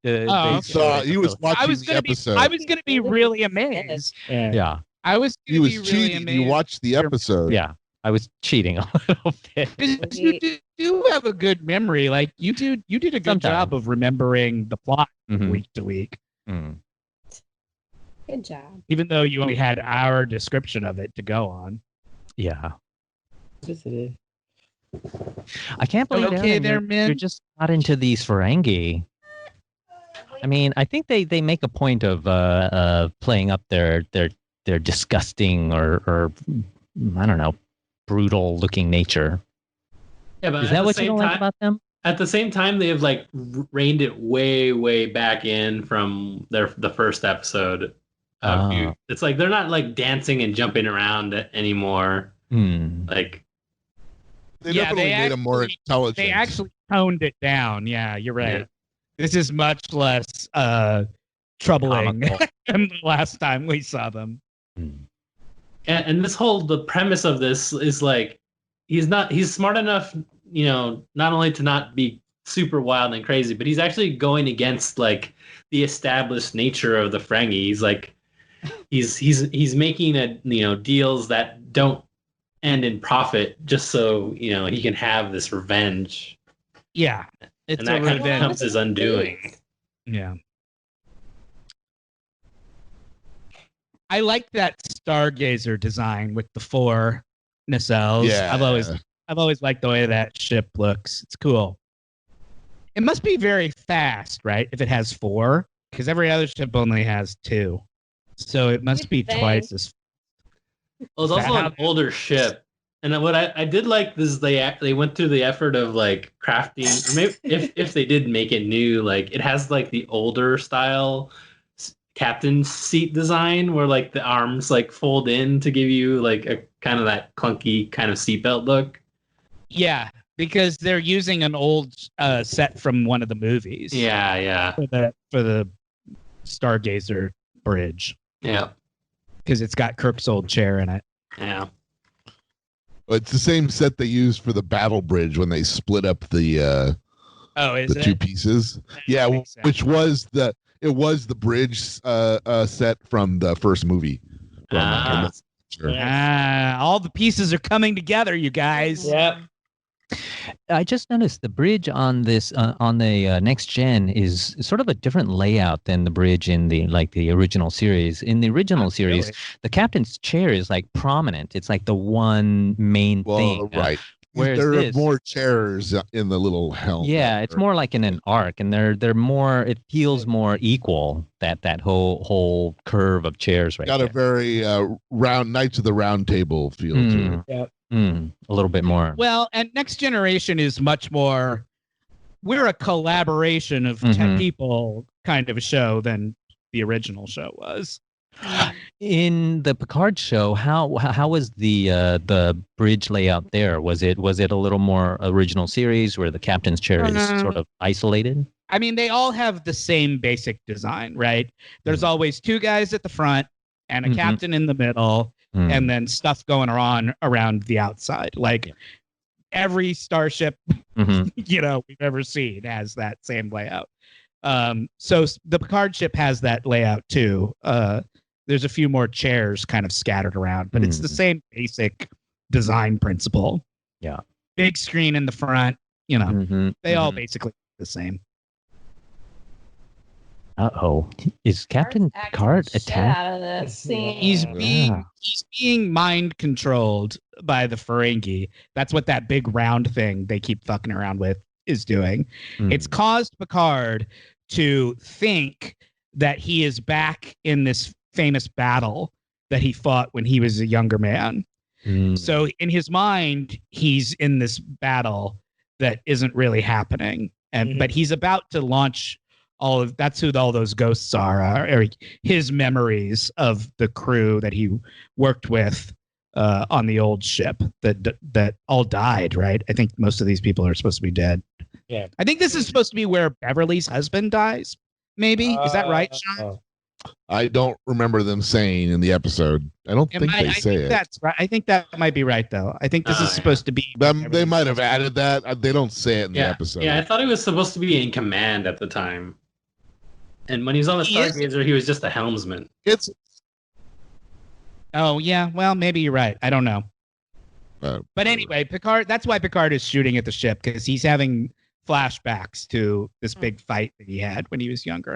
Oh, okay. He was watching I was the gonna episode. be really amazed. Yeah. Yeah, I was. He Gonna was be really cheating. amazed. You watched the episode. yeah. I was cheating a little bit. 'Cause you do have a good memory. Like you did a good Sometimes. job of remembering the plot Mhm. week to week, Mm. Good job. even though you only had our description of it to go on. Yeah, Yes, it is. I can't believe Okay Aaron, there, you're Min? just not into these Ferengi. I mean, I think they make a point of playing up their disgusting or I don't know, brutal looking nature. Yeah, but Is at that the what you same don't like time- about them? At the same time, they have like reined it way back in from the first episode. Ah. It's like they're not like dancing and jumping around anymore. Hmm. Like They Yeah, definitely they made him more actually- intelligent. They actually toned it down. Yeah, you're right. Yeah. This is much less troubling Comical. than the last time we saw them. Hmm. and the premise of this is like he's smart enough, not only to not be super wild and crazy, but he's actually going against like the established nature of the Ferengi. He's like he's making deals that don't end in profit just so he can have this revenge, Yeah, it's and a that kind of revenge. becomes his undoing. Yeah. I like that Stargazer design with the 4 nacelles. Yeah. I've always liked the way that ship looks. It's cool. It must be very fast, right? If it has 4, because every other ship only has 2. So it must be You'd think. twice as. Well, it's also an older ship, and what I did like is they went through the effort of like crafting. Or maybe if they did make it new, like it has like the older style captain's seat design where like the arms like fold in to give you like a kind of that clunky kind of seatbelt look. Yeah, because they're using an old set from one of the movies. Yeah, For the Stargazer bridge, yeah, because it's got Kirk's old chair in it. yeah. It's the same set they used for the battle bridge when they split up the two pieces. Yeah, which was the bridge set from the first movie. All the pieces are coming together, you guys. Yep. I just noticed the bridge on this on the next gen is sort of a different layout than the bridge in the original series. In the original series, the captain's chair is like prominent. It's like the one main thing. Right. Whereas there are more chairs in the little helmet. Yeah, it's more like in an arc, and they're more. It feels more equal. That whole curve of chairs right. Got there. A very round Knights of the Round Table feel to it. Yep. A little bit more. Well, and Next Generation is much more. We're a collaboration of 10 people kind of a show than the original show was. In the Picard show, how was the bridge layout there? Was it a little more original series where the captain's chair is sort of isolated? I mean, they all have the same basic design, right? There's always two guys at the front and a captain in the middle. And then stuff going on around the outside. Like every starship, we've ever seen has that same layout. So the Picard ship has that layout too. There's a few more chairs kind of scattered around, but it's the same basic design principle. Yeah. Big screen in the front, they all basically the same. Uh-oh. Is Captain Picard attacked? Out of this scene. He's being mind controlled by the Ferengi. That's what that big round thing they keep fucking around with is doing. It's caused Picard to think that he is back in this famous battle that he fought when he was a younger man. So in his mind, he's in this battle that isn't really happening. But he's about to launch that's who all those ghosts are his memories of the crew that he worked with on the old ship that all died, right? I think most of these people are supposed to be dead. Yeah. I think this is supposed to be where Beverly's husband dies. Maybe. Is that right, Shawn? I don't remember them saying in the episode. I don't think they say it. That's right. I think that might be right, though. I think this is supposed to be. They might have added that. They don't say it in the episode. Yeah, I thought he was supposed to be in command at the time. And when he was on the Stargazer, he was just a helmsman. Oh, yeah. Well, maybe you're right. I don't know. But anyway, Picard. That's why Picard is shooting at the ship, because he's having flashbacks to this big fight that he had when he was younger.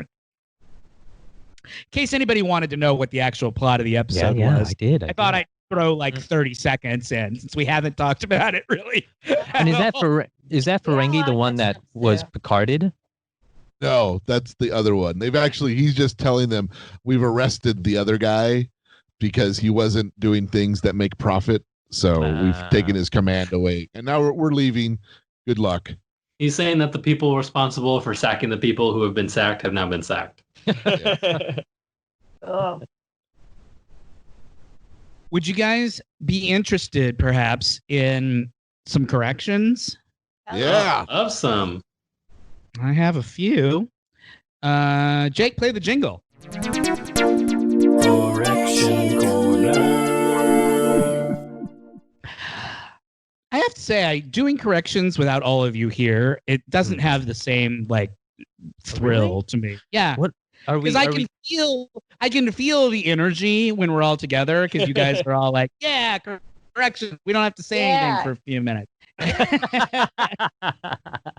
In case anybody wanted to know what the actual plot of the episode was. I did. I thought I'd throw like 30 seconds in, since we haven't talked about it really. And is that Ferengi the one that was Picarded? No, that's the other one. He's just telling them we've arrested the other guy because he wasn't doing things that make profit. So we've taken his command away. And now we're leaving. Good luck. He's saying that the people responsible for sacking the people who have been sacked have now been sacked. Oh. Would you guys be interested perhaps in some corrections? Yeah. Of some. I have a few. Jake, play the jingle. Correction corner. I have to say, doing corrections without all of you here, it doesn't have the same thrill to me. Yeah. What are we? Because I can feel the energy when we're all together, because you guys are all like, yeah, corrections. We don't have to say anything for a few minutes.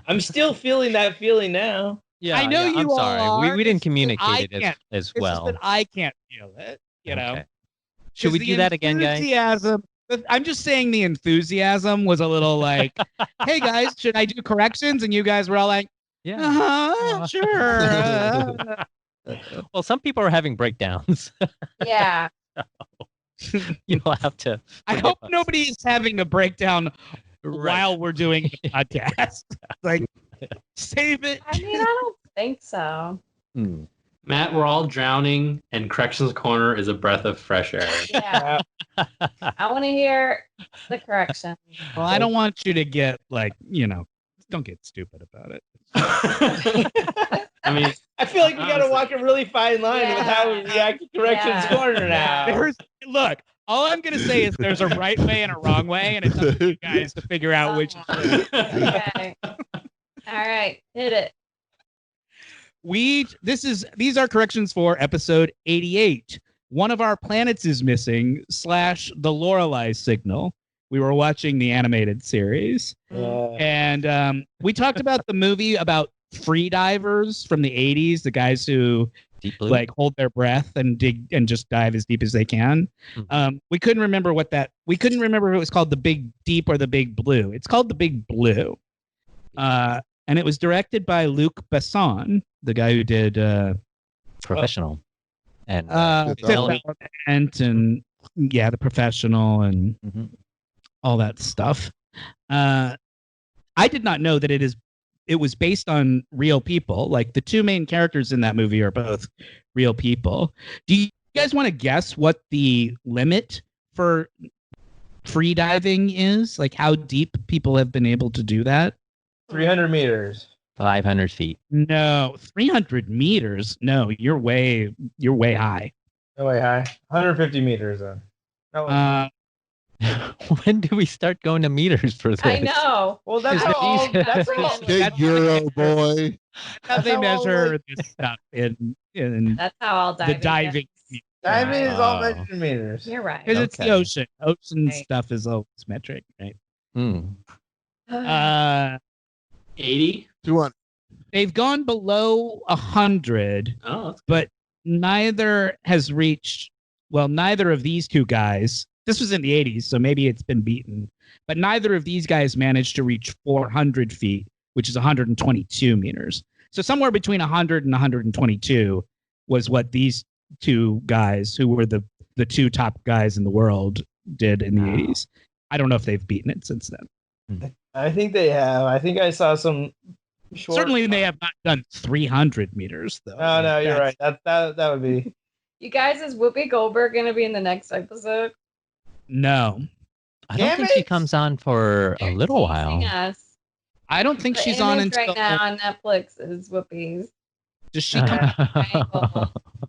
I'm still feeling that feeling now. Yeah, I know I'm sorry. We didn't communicate it as well. It's just that I can't feel it, you know. Should we do that again, guys? I'm just saying the enthusiasm was a little like, hey guys, should I do corrections? And you guys were all like, yeah, sure. Well, some people are having breakdowns. Yeah. You'll have to. I hope nobody is having a breakdown while we're doing the podcast. Like, save it. I mean, I don't think so. Matt, we're all drowning, and Corrections Corner is a breath of fresh air. Yeah. I want to hear the correction. Well, I don't want you to get don't get stupid about it. I mean, I feel like we got to walk a really fine line with how we react to Corrections Corner now. Look, All I'm gonna say is there's a right way and a wrong way, and it's up to you guys to figure out which. Okay. All right, hit it. These are corrections for episode 88. One of our planets is missing / the Lorelei signal. We were watching the animated series, and we talked about the movie about free divers from the 80s, the guys who like hold their breath and dig and just dive as deep as they can. We couldn't remember we couldn't remember if it was called The Big Deep or The Big Blue. It's called The Big Blue. And it was directed by Luc Besson, the guy who did Professional and and The Professional and all that stuff. I did not know that it was based on real people. Like the two main characters in that movie are both real people. Do you guys want to guess what the limit for free diving is? Like how deep people have been able to do that? 300 meters. 500 feet. No, 300 meters. No, you're way high. No way high. 150 meters then. When do we start going to meters for this? I know. Well, that's all. That's all. Big Euro boy. That's how they measure this stuff in That's how I'll dive. the diving. Diving is all measured in meters. You're right. Because it's the Okay. ocean. Ocean Right. stuff is always metric, right? 80. 200. They've gone below 100, Oh, but neither has reached. Well, neither of these two guys. This was in the 80s, so maybe it's been beaten. But neither of these guys managed to reach 400 feet, which is 122 meters. So somewhere between 100 and 122 was what these two guys, who were the two top guys in the world, did in the 80s. I don't know if they've beaten it since then. I think they have. I think I saw some. Certainly, they have not done 300 meters, though. No, you're right. That would be. You guys, is Whoopi Goldberg going to be in the next episode? No. I don't think she comes on for a little while. Yes. I don't think The she's on image until. right now on Netflix is Whoopi's. Does she come?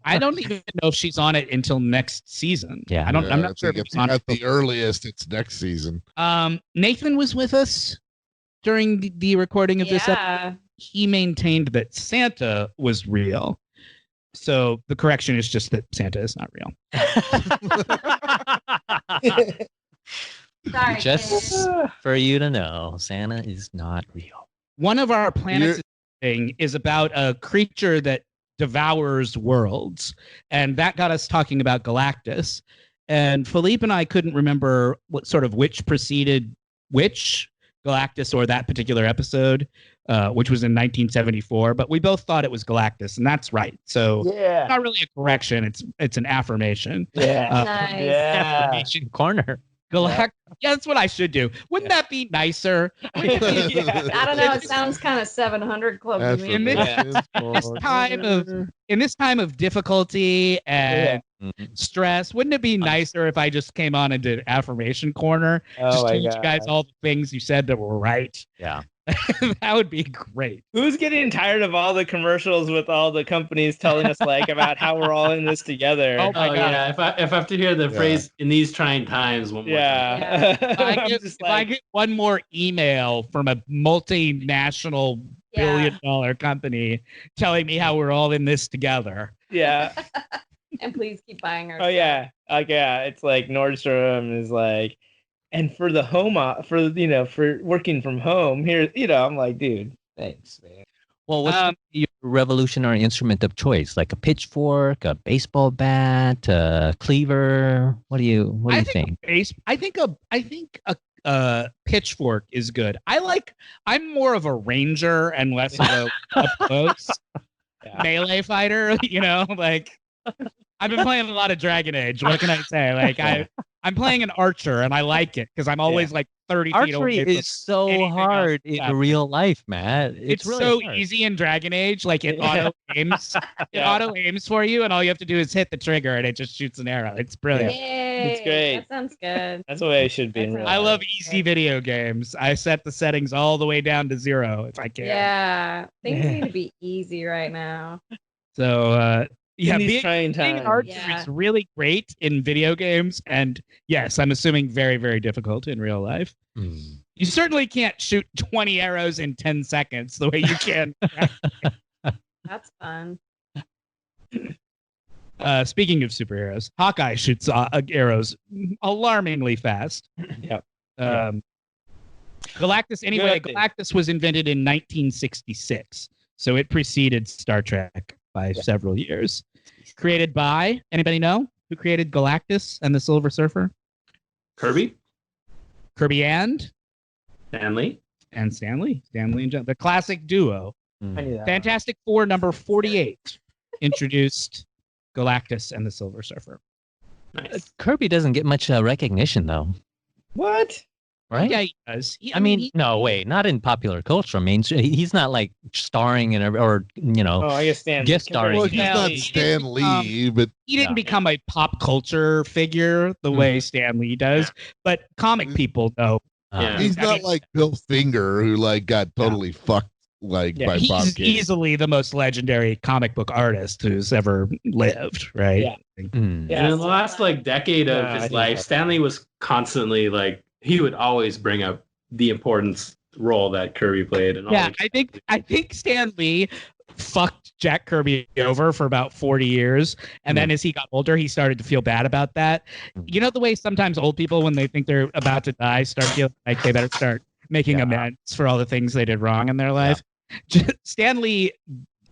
I don't even know if she's on it until next season. Yeah. I'm Yeah, not sure if think she's on at it. the earliest, it's next season. Nathan was with us during the recording of this episode. Yeah. He maintained that Santa was real. So the correction is just that Santa is not real. Sorry. Just for you to know, Santa is not real. One of our planets is about a creature that devours worlds. And that got us talking about Galactus. And Philippe and I couldn't remember which preceded which, Galactus or that particular episode, which was in 1974. But we both thought it was Galactus, and that's right. So it's not really a correction. It's an affirmation. Yeah. Nice. Yeah. Affirmation corner. Galactus. Yeah, that's what I should do. Wouldn't that be nicer? I don't know. It sounds kind of 700 Club to me. In this time of difficulty and stress, wouldn't it be nicer if I just came on and did affirmation corner? Just told you guys all the things you said that were right. Yeah. That would be great. Who's getting tired of all the commercials with all the companies telling us like about how we're all in this together? Oh my God. Yeah. If I have to hear the phrase "in these trying times" one more time. If I get one more email from a multinational billion-dollar company telling me how we're all in this together. Yeah. And please keep buying our Oh yeah. It's like Nordstrom is like, and for the home for working from home here, I'm like, dude, thanks, man. Well, what's your revolutionary instrument of choice? Like a pitchfork, a baseball bat, a cleaver? What do you think? I think a pitchfork is good. I'm more of a ranger and less of a up close melee fighter. Like I've been playing a lot of Dragon Age. What can I say? Like I'm playing an archer and I like it because I'm always like 30 feet away. Archery is so hard in real life, Matt. It's really so hard. easy in Dragon Age. Like it auto aims. It auto aims for you, and all you have to do is hit the trigger, and it just shoots an arrow. It's brilliant. Yay, It's great. That sounds good. That's the way it should be in real I life. love easy video games. I set the settings all the way down to 0 if I can. Yeah. Things need to be easy right now. So Yeah, these trying being an times. archer Yeah. is really great in video games, and yes, I'm assuming very, very difficult in real life. Mm. You certainly can't shoot 20 arrows in 10 seconds the way you can. That's fun. Speaking of superheroes, Hawkeye shoots arrows alarmingly fast. Yep. Galactus, anyway, Good update. Galactus was invented in 1966, so it preceded Star Trek by several years. Created by, anybody know who created Galactus and the Silver Surfer? Kirby, Kirby and Stanley. Stanley and John, the classic duo. I knew that. Fantastic Four number 48 introduced Galactus and the Silver Surfer. Nice. Kirby doesn't get much recognition, though, What? right? Yeah, he does. I mean, no, wait, not in popular culture. I mean, he's not like starring in or Oh, I guess Stan. Guest starring. Well, he's Yeah, not he Stan didn't Lee, but he didn't Yeah. become a pop culture figure the way Stan Lee does, but comic people know. Yeah. he's I not mean- like Bill Finger, who like got totally fucked like Yeah, by Bob He's Kane. easily the most legendary comic book artist who's ever lived, right? Yeah. Mm. Yeah. And in the last like decade of Nah, I his think life, so. Stanley was constantly like he would always bring up the importance role that Kirby played. And Yeah, all I think Stan Lee fucked Jack Kirby over for about 40 years, and then as he got older, he started to feel bad about that. You know the way sometimes old people, when they think they're about to die, start feeling like they better start making amends for all the things they did wrong in their life. Stan Lee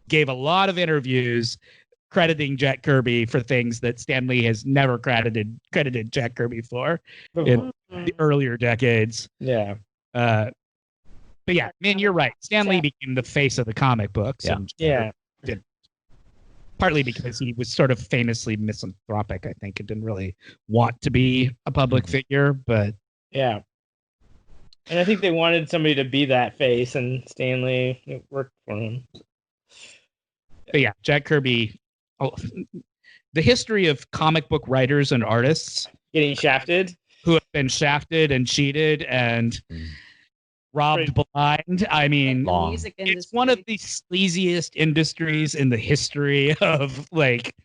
gave a lot of interviews crediting Jack Kirby for things that Stan Lee has never credited Jack Kirby for in the earlier decades. Yeah. But yeah, man, you're right. Stan Lee became the face of the comic books, Yeah. and Yeah. partly because he was sort of famously misanthropic, I think, and didn't really want to be a public figure. But Yeah. And I think they wanted somebody to be that face, and Stanley, it worked for him. yeah, Jack Kirby. Oh, the history of comic book writers and artists Getting shafted. who have been shafted and cheated and robbed blind. I mean, The Long. music it's one of industry. the sleaziest industries in the history of like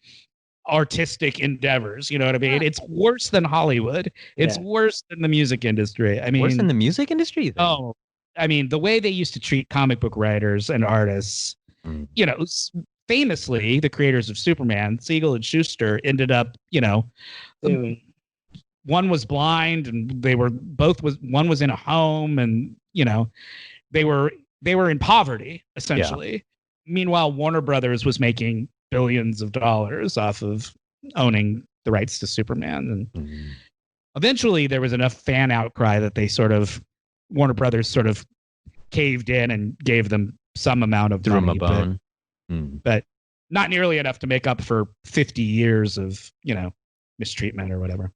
artistic endeavors. You know what I mean? Yeah. It's worse than Hollywood. It's Yeah. worse than the music industry. I mean, Worse than the music industry? You think? oh, I mean, the way they used to treat comic book writers and artists, Mm. you know, famously, the creators of Superman, Siegel and Schuster, ended up, you know, Dude. one was blind and one was in a home, and you know, they were in poverty essentially. Meanwhile, Warner Brothers was making billions of dollars off of owning the rights to Superman, and Mm. eventually there was enough fan outcry that Warner Brothers sort of caved in and gave them some amount of Threw him a money, but bone. Mm. not nearly enough to make up for 50 years of, you know, mistreatment or whatever.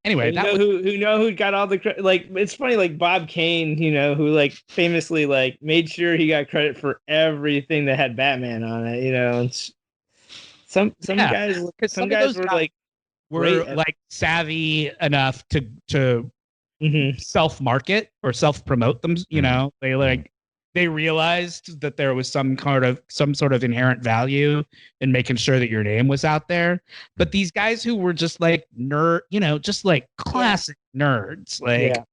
Anyway, who got all the credit? Like, it's funny, like Bob Kane, you know, who like famously like made sure he got credit for everything that had Batman on it. You know, and some Yeah, guys, 'cause some some of guys those were guys like, were great at- like savvy enough to mhm. self-market or self-promote them. You know, they realized that there was some sort of inherent value in making sure that your name was out there. But these guys who were just like nerd, you know, just like classic nerds, like Yeah.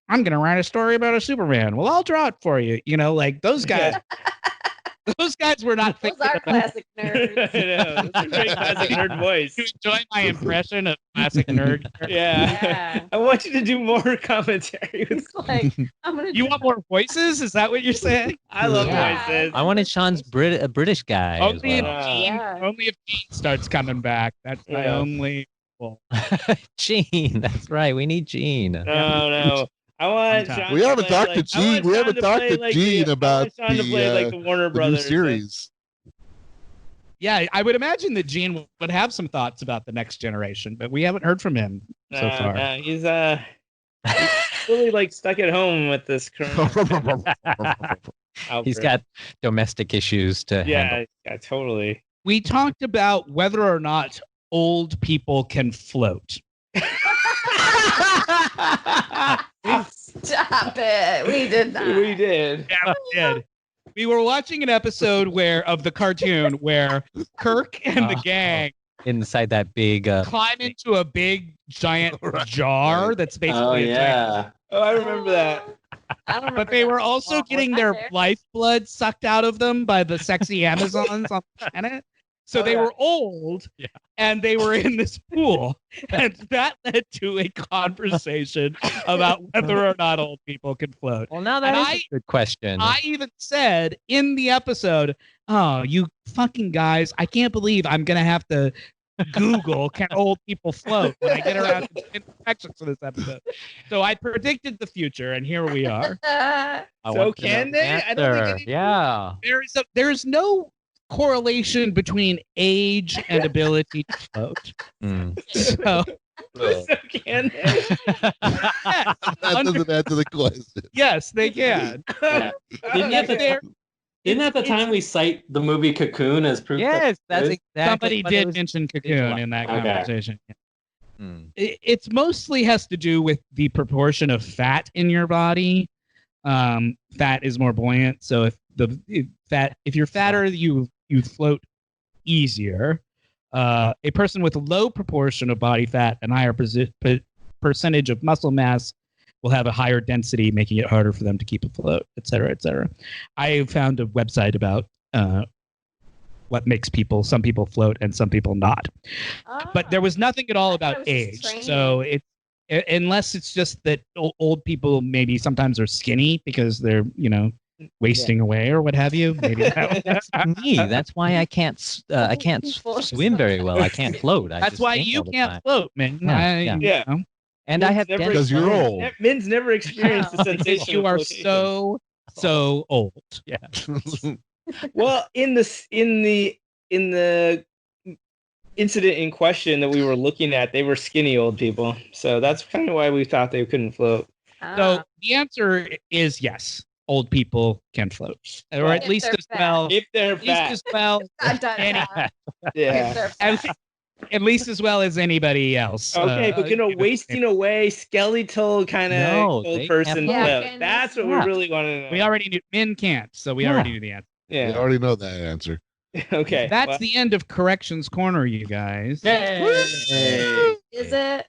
I'm gonna write a story about a Superman. Well, I'll draw it for you. You know, like those guys. Those guys were not Those thinking are about classic nerds. I know. That's a great classic nerd voice. you enjoy my impression of classic nerd. Yeah. Yeah. I want you to do more commentary. It's like I'm gonna. You want more voices? Is that what you're saying? I love Yeah. voices. I wanted Sean's a British guy. as Only if well. Gene, Yeah. only if Gene starts coming back. That's my Yeah. only. Gene, that's right. We need Gene. No. I want Sometime. Sean We to haven't play, talked like, to I want Gene. We Sean haven't talked play, to like, Gene I want about Sean to play like the Warner the new Brothers series. Yeah, I would imagine that Gene would have some thoughts about the next generation, but we haven't heard from him so far. He's really like stuck at home with this current outbreak. He's got domestic issues to handle. yeah, totally. We talked about whether or not old people can float. Stop it. We did that. We did. Yeah, we did. We were watching an episode of the cartoon where Kirk and the gang inside that big climb into a big giant jar that's basically a giant. Oh, I remember that. I don't remember. But they that. were also Was getting I their there? lifeblood sucked out of them by the sexy Amazons on the planet. So they were old, and they were in this pool, and that led to a conversation about whether or not old people can float. Well, now that is a good question. I even said in the episode, "Oh, you fucking guys! I can't believe I'm gonna have to Google can old people float when I get around to infections for this episode." So I predicted the future, and here we are. So can they? I don't think Yeah. There's no correlation between age and ability to float. So can they? That doesn't answer the question. yes, they can. Didn't at the time we cite the movie Cocoon as proof? Yes, that's exactly. Somebody what did was mention Cocoon in that Okay. conversation. It's mostly has to do with the proportion of fat in your body. Fat is more buoyant, so if you're fatter, you float easier. A person with a low proportion of body fat and higher percentage of muscle mass will have a higher density, making it harder for them to keep afloat, et cetera, et cetera. I found a website about what makes some people float and some people not. But there was nothing at all about age. So unless it's just that old people maybe sometimes are skinny because they're, wasting away or what have you. Maybe that's me. That's why I can't swim very well. I can't float. That's why you can't float, man. Yeah. And I have because you're old. Min's never experienced the sensation. You are so old. Yeah. Well, in the incident in question that we were looking at, they were skinny old people. So that's kind of why we thought they couldn't float. So the answer is yes. Old people can float, or at least as well. If they're fat, as well. Yeah. At least as well as anybody else. Okay, but wasting away skeletal kind of old person float. That's what we really want to know. We already knew men can't, so we already knew the answer. Yeah, we already know that answer. Okay, that's the end of Corrections Corner, you guys. Is it?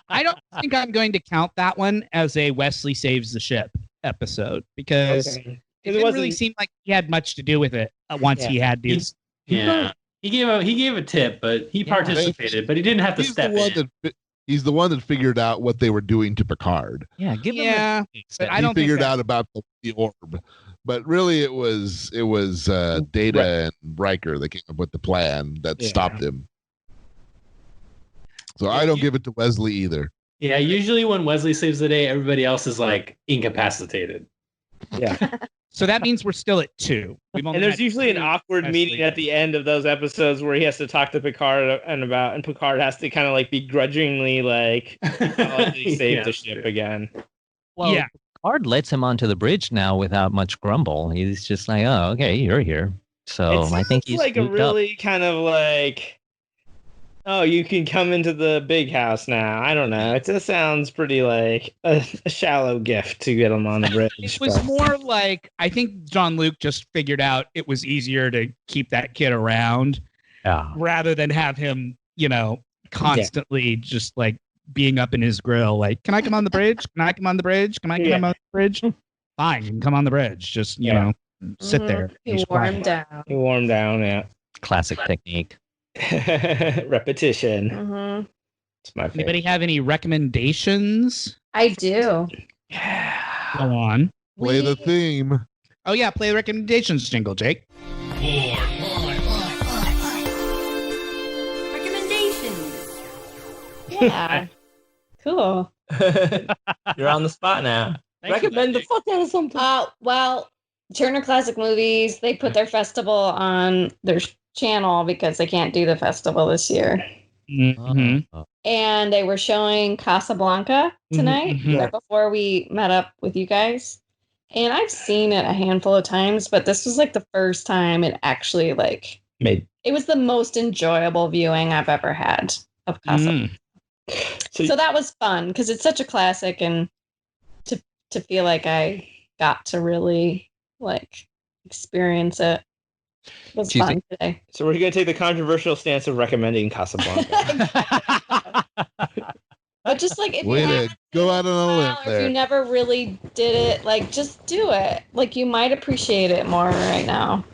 I don't think I'm going to count that one as a Wesley Saves the Ship episode because it didn't really seem like he had much to do with it once he had these. Yeah, he gave a tip, but he participated, but he didn't have to step in. He's the one that figured out what they were doing to Picard. Yeah, but I don't he figured out about the orb. But really, it was Data and Riker that came up with the plan that stopped him. So I don't give it to Wesley either. Yeah, usually when Wesley saves the day, everybody else is like incapacitated. Yeah. So that means we're still at 2. And there's usually an awkward meeting at the end of those episodes where he has to talk to Picard and Picard has to kind of like begrudgingly like save the ship again. Well, Picard lets him onto the bridge now without much grumble. He's just like, "Oh, okay, you're here." So I think he's like a really kind of like, "Oh, you can come into the big house now." I don't know. It just sounds pretty like a shallow gift to get him on the bridge. It was more like, I think Jean-Luc just figured out it was easier to keep that kid around rather than have him, constantly just like being up in his grill. Like, can I come on the bridge? Can I come on the bridge? Can I come on the bridge? Fine, you can come on the bridge. Just, sit there. He warmed down. He warmed down, yeah. Classic technique. Repetition. It's my favorite. Anybody have any recommendations? I do. Go on. Play the theme. Oh yeah, play the recommendations jingle, Jake. Recommendations. Yeah. Cool. You're on the spot now. Recommend the fuck out of something. Well, Turner Classic Movies, they put their festival on their channel because they can't do the festival this year. Mm-hmm. And they were showing Casablanca tonight, right before we met up with you guys. And I've seen it a handful of times, but this was like the first time it actually it was the most enjoyable viewing I've ever had of Casablanca. So that was fun because it's such a classic, and to feel like I got to really like experience it. It was fun today. So we're going to take the controversial stance of recommending Casablanca. But just like if Way you to haven't go seen out it on a in limb while, or if there. you never really did it, like just do it. Like you might appreciate it more right now.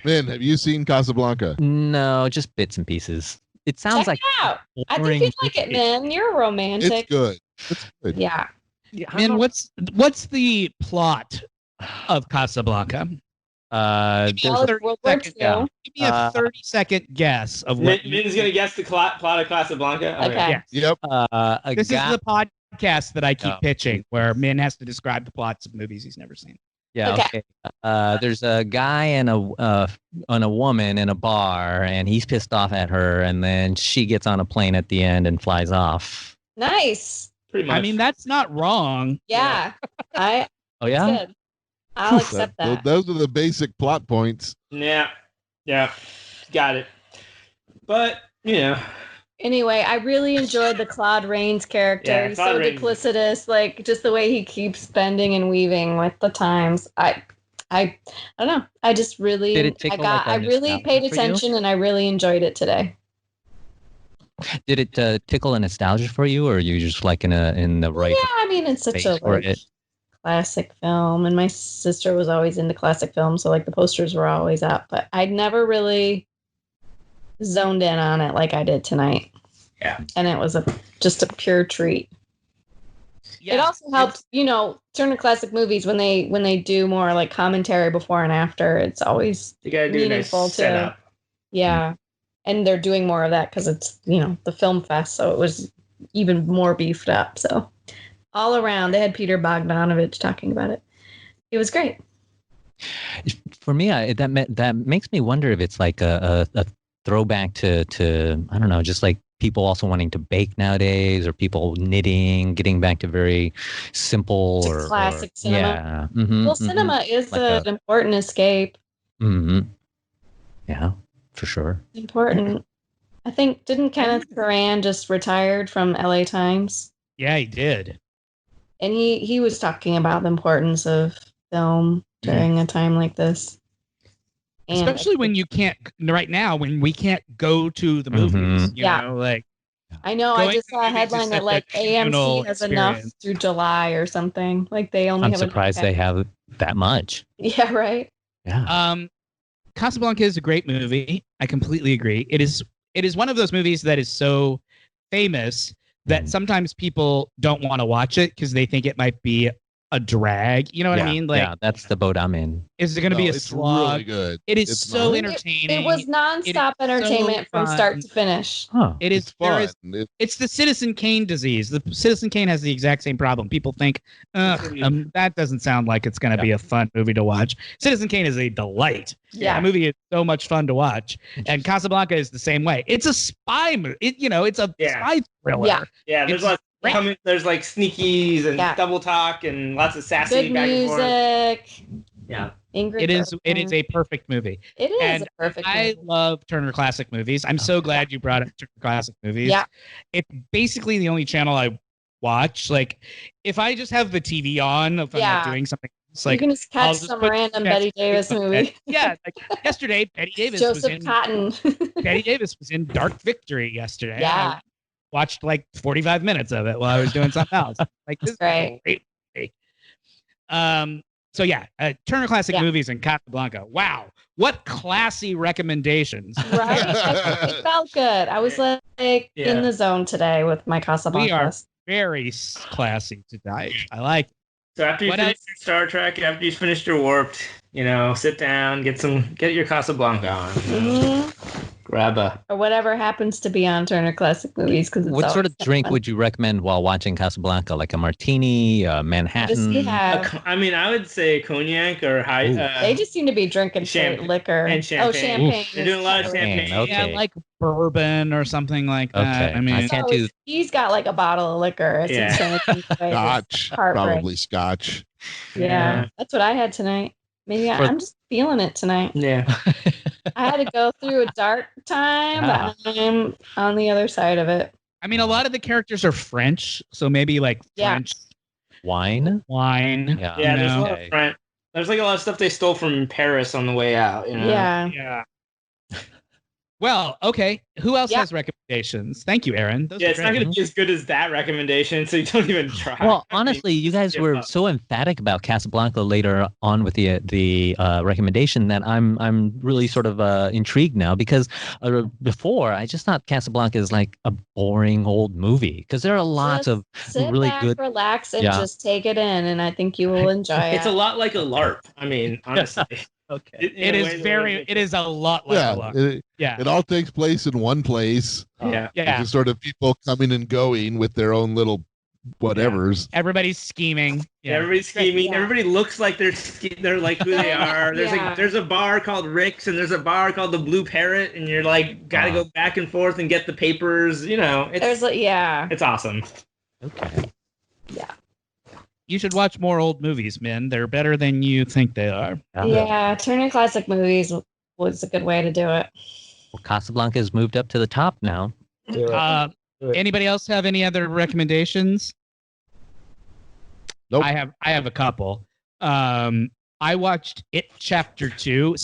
Min, have you seen Casablanca? No, just bits and pieces. It sounds Check like it out. I think boring you'd like it, man. You're a romantic. It's good. It's good. Yeah. Man, what's the plot of Casablanca? There's Well, a it's World War II. yeah. Give me a 30-second guess of what. Min's going to guess the plot of Casablanca. Okay. Yes. Yep. This is the podcast that I keep Oh. pitching, where Min has to describe the plots of movies he's never seen. Yeah. Okay. Okay. There's a guy and a woman in a bar, and he's pissed off at her, and then she gets on a plane at the end and flies off. Nice. Pretty much. I mean, that's not wrong. Yeah. Oh It's yeah. good. I'll accept that. Those are the basic plot points. Yeah. Got it. But, Anyway, I really enjoyed the Claude Rains character. Yeah, He's Claude so Rains. duplicitous, like just the way he keeps bending and weaving with the times. I don't know. I just really Did it tickle like a I really nostalgia paid for you? attention and I really enjoyed it today. Did it tickle a nostalgia for you, or are you just like in the right Yeah, I mean it's such space a for like, it? classic film, and my sister was always into classic films, so like the posters were always up, but I'd never really zoned in on it like I did tonight. Yeah. And it was just a pure treat. It also helps, Turner Classic Movies when they do more like commentary before and after. It's always you got to do a nice meaningful too. setup. Yeah, and they're doing more of that because it's the film fest, so it was even more beefed up. So all around, they had Peter Bogdanovich talking about it. It was great. For me, that makes me wonder if it's like a throwback to I don't know, just like people also wanting to bake nowadays, or people knitting, getting back to very simple To classic cinema. Yeah. Mm-hmm, Well, cinema is Like an important escape. Mm-hmm. Yeah, for sure. Important. I think, didn't Kenneth Coran just retired from LA Times? Yeah, he did. And he was talking about the importance of film during a time like this. And Especially when you can't, right now, when we can't go to the movies. You Yeah. know, like. I know, I Going just to saw a movies is headline that such a like communal AMC has enough experience. through July or something. Like they only I'm have surprised they have that much. Yeah, right. Yeah. Casablanca is a great movie. I completely agree. It is one of those movies that is so famous that sometimes people don't want to watch it because they think it might be a drag. You know what I mean? Like, yeah, that's the boat I'm in. is it going to be a it's slog? really good. It is It's so not. entertaining. It was nonstop so entertainment from start fun. to finish. Huh. It is It's there fun. is It's the Citizen Kane disease. The Citizen Kane has the exact same problem. People think, that doesn't sound like it's going to be a fun movie to watch. Citizen Kane is a delight. Yeah. The movie is so much fun to watch. And Casablanca is the same way. It's a spy movie. It's a spy thriller. Yeah. Yeah, there's It's there's like sneakies and double talk and lots of sassy Good back and forth. music. Yeah. Ingrid It is Bergman. a perfect movie. It is And a perfect I movie. love Turner Classic Movies. I'm so glad you brought up Turner Classic Movies. Yeah. It's basically the only channel I watch. Like, if I just have the TV on, if I'm not doing something else, like, you can just I'll catch just some put random Catch Betty Davis movie. Yeah, like yesterday, Betty Davis was Joseph in Cotton. Betty Davis was in Dark Victory yesterday. Yeah. I watched like 45 minutes of it while I was doing something else. Like, this is a great movie. So yeah, Turner Classic Movies and Casablanca. Wow, what classy recommendations! Right? It felt good. I was like in the zone today with my Casablanca. We are very classy tonight. I like. So after you finish your Star Trek, after you finished your Warped, sit down, get your Casablanca on. Grab a or whatever happens to be on Turner Classic Movies. Because What sort of drink would you recommend while watching Casablanca? Like a martini, a Manhattan? I would say cognac or high. They just seem to be drinking straight liquor and champagne. Oh, champagne! They're doing a lot of champagne. Okay. Yeah, like bourbon or something like that. Okay. I mean, I can't do. He's got like a bottle of liquor. As he's trying to keep away Scotch, his heartbreak. probably Scotch. Yeah, that's what I had tonight. Maybe I'm just feeling it tonight. Yeah. I had to go through a dark time, but I'm on the other side of it. I mean, a lot of the characters are French, so maybe like French Wine. wine. Yeah. Yeah, there's a lot of There's like a lot of stuff they stole from Paris on the way out. You know? Yeah. Well, okay. Who else has recommendations? Thank you, Erin. Those It's not going to be as good as that recommendation, so you don't even try. Well, honestly, you guys were so emphatic about Casablanca later on with the recommendation that I'm really sort of intrigued now, because before I just thought Casablanca is like a boring old movie, because there are lots of really good. Relax, and just take it in, and I think you will enjoy it. It's a lot like a LARP. I mean, honestly. Okay. It is a lot like a LARP. It all takes place in one place. Yeah. It's sort of people coming and going with their own little whatevers. Yeah. Everybody's scheming. Yeah. Everybody's scheming. Yeah. Everybody looks like they're like who they are. There's a bar called Rick's, and there's a bar called the Blue Parrot, and you're like gotta go back and forth and get the papers. You know, it's awesome. Okay. Yeah. You should watch more old movies, man. They're better than you think they are. Yeah, turning classic movies was a good way to do it. Well, Casablanca has moved up to the top now. Anybody else have any other recommendations? Nope. I have a couple. I watched It Chapter 2.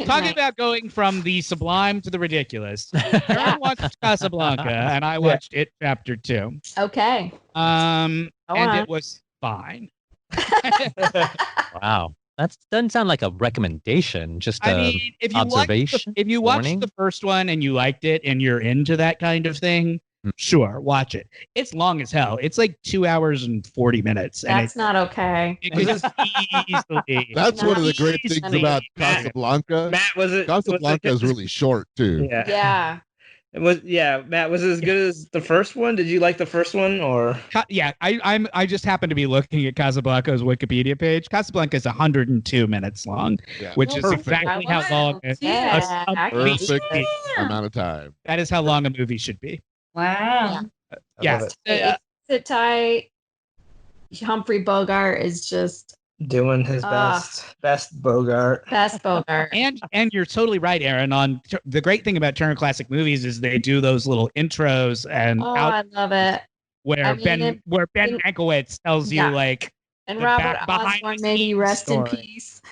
Talking about going from the sublime to the ridiculous. Erin watched Casablanca, and I watched It Chapter 2. Okay. It was fine. Wow. That doesn't sound like a recommendation, just if you observation. If you watched the first one and you liked it and you're into that kind of thing, sure, watch it. It's long as hell. It's like 2 hours and 40 minutes. That's not okay. It could just easily. That's one of the great things about Casablanca. Casablanca is really short too. Yeah. Matt, was it as good as the first one? Did you like the first one, or? Yeah, I just happened to be looking at Casablanca's Wikipedia page. Casablanca is 102 minutes long, which is exactly how long a perfect amount of time. That is how long a movie should be. Wow. Yes. Sit tight. Humphrey Bogart is just doing his best Bogart. And you're totally right, Erin. On the great thing about Turner Classic Movies is they do those little intros and I love it. Where Ben Mankiewicz tells you like, and Robert Osborne, may he rest in peace.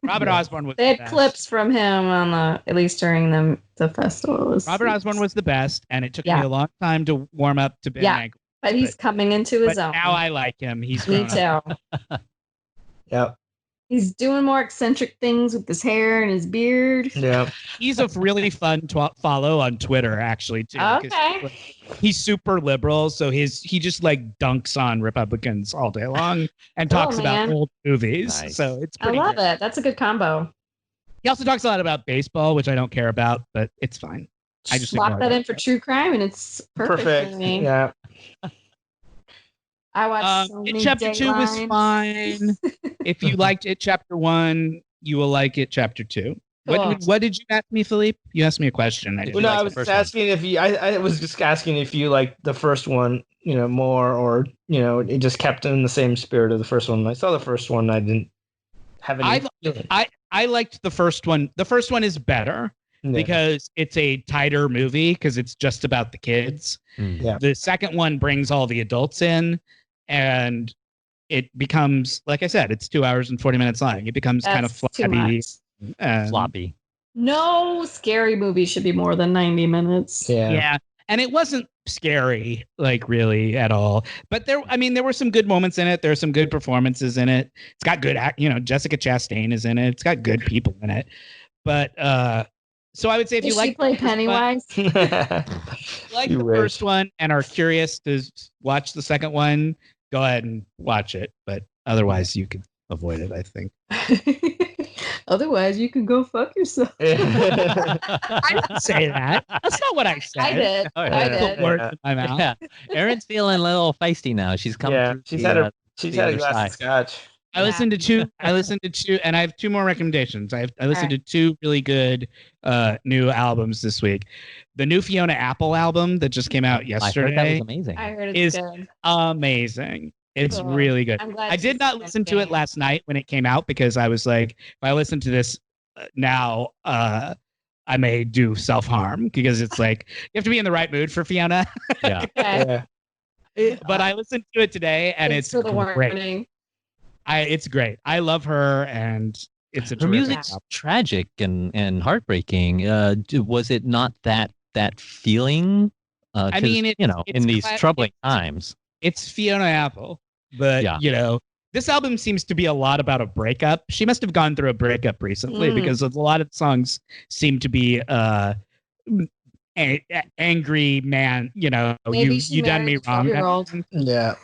Robert Osborne was. They had clips from him on at least during the festival. Robert Osborne was the best, and it took me a long time to warm up to Ben Mankiewicz. But he's coming into his own. Now I like him. He's me too. Yep. He's doing more eccentric things with his hair and his beard. Yeah. He's a really fun follow on Twitter, actually, too. Okay. He's super liberal, so he just like dunks on Republicans all day long and talks about old movies. Nice. So it's pretty I love it. That's a good combo. He also talks a lot about baseball, which I don't care about, but it's fine. I just lock that in for true crime, and it's perfect. For me. Yeah. I watched so many Chapter 2 was fine. If you liked It Chapter 1, you will like It Chapter 2. Cool. What did you ask me, Philippe? You asked me a question. I was asking if you. I was just asking if you liked the first one, more, or it just kept in the same spirit of the first one. I saw the first one. I didn't have any. I liked the first one. The first one is better. Because it's a tighter movie because it's just about the kids. Yeah. The second one brings all the adults in, and it becomes, like I said, it's 2 hours and 40 minutes long. It becomes kind of flabby. Floppy. No scary movie should be more than 90 minutes. Yeah. And it wasn't scary, like really at all. But there were some good moments in it. There are some good performances in it. It's got good, Jessica Chastain is in it. It's got good people in it. But, so I would say if you like play Pennywise, like the first one and are curious to watch the second one, go ahead and watch it. But otherwise, you can avoid it, I think. Otherwise, you can go fuck yourself. I didn't say that. That's not what I said. I did. I did. Words in my mouth. Yeah. Erin's feeling a little feisty now. She's coming. Yeah, she's had a glass of scotch. I listened to two, and I have two more recommendations. I listened to two really good new albums this week. The new Fiona Apple album that just came out yesterday. I heard that was amazing. I heard it's good. Amazing. It's really good. I did not listen to it last night when it came out because I was like, if I listen to this now, I may do self-harm because it's like you have to be in the right mood for Fiona. Yeah. Yeah. But I listened to it today and it's great. It's great. I love her, and it's a Her music's tragic and heartbreaking. Was it not that feeling? I mean, it's in these troubling times. It's Fiona Apple, but this album seems to be a lot about a breakup. She must have gone through a breakup recently because a lot of songs seem to be angry man. You done me wrong. Yeah.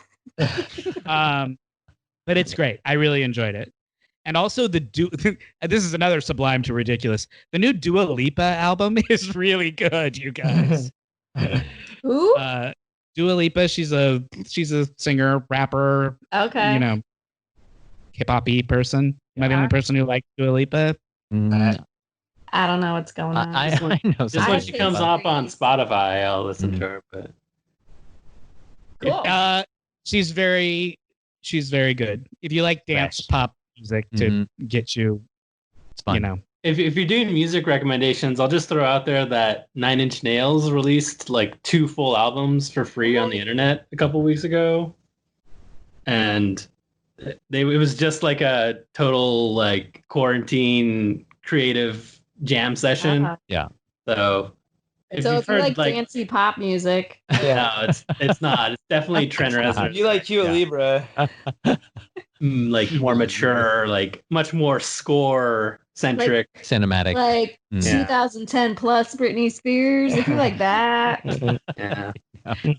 But it's great. I really enjoyed it. And also this is another sublime to ridiculous. The new Dua Lipa album is really good, you guys. Who? Dua Lipa, she's a singer, rapper. Okay. Hip hoppy person. Am I the only person who likes Dua Lipa? I don't know what's going on. I know. Just when she comes up on Spotify, I'll listen to her. But cool. She's very good. If you like dance pop music to get you, it's fun. If you're doing music recommendations, I'll just throw out there that 9 Inch Nails released like 2 full albums for free on the internet a couple weeks ago, and it was just like a total like quarantine creative jam session. Yeah. So if you like fancy pop music, no, it's not. It's definitely Trent Reznor. You like Cuba Libre, like more mature, like much more score centric, cinematic, like 2010 plus Britney Spears. If you like that. Yeah.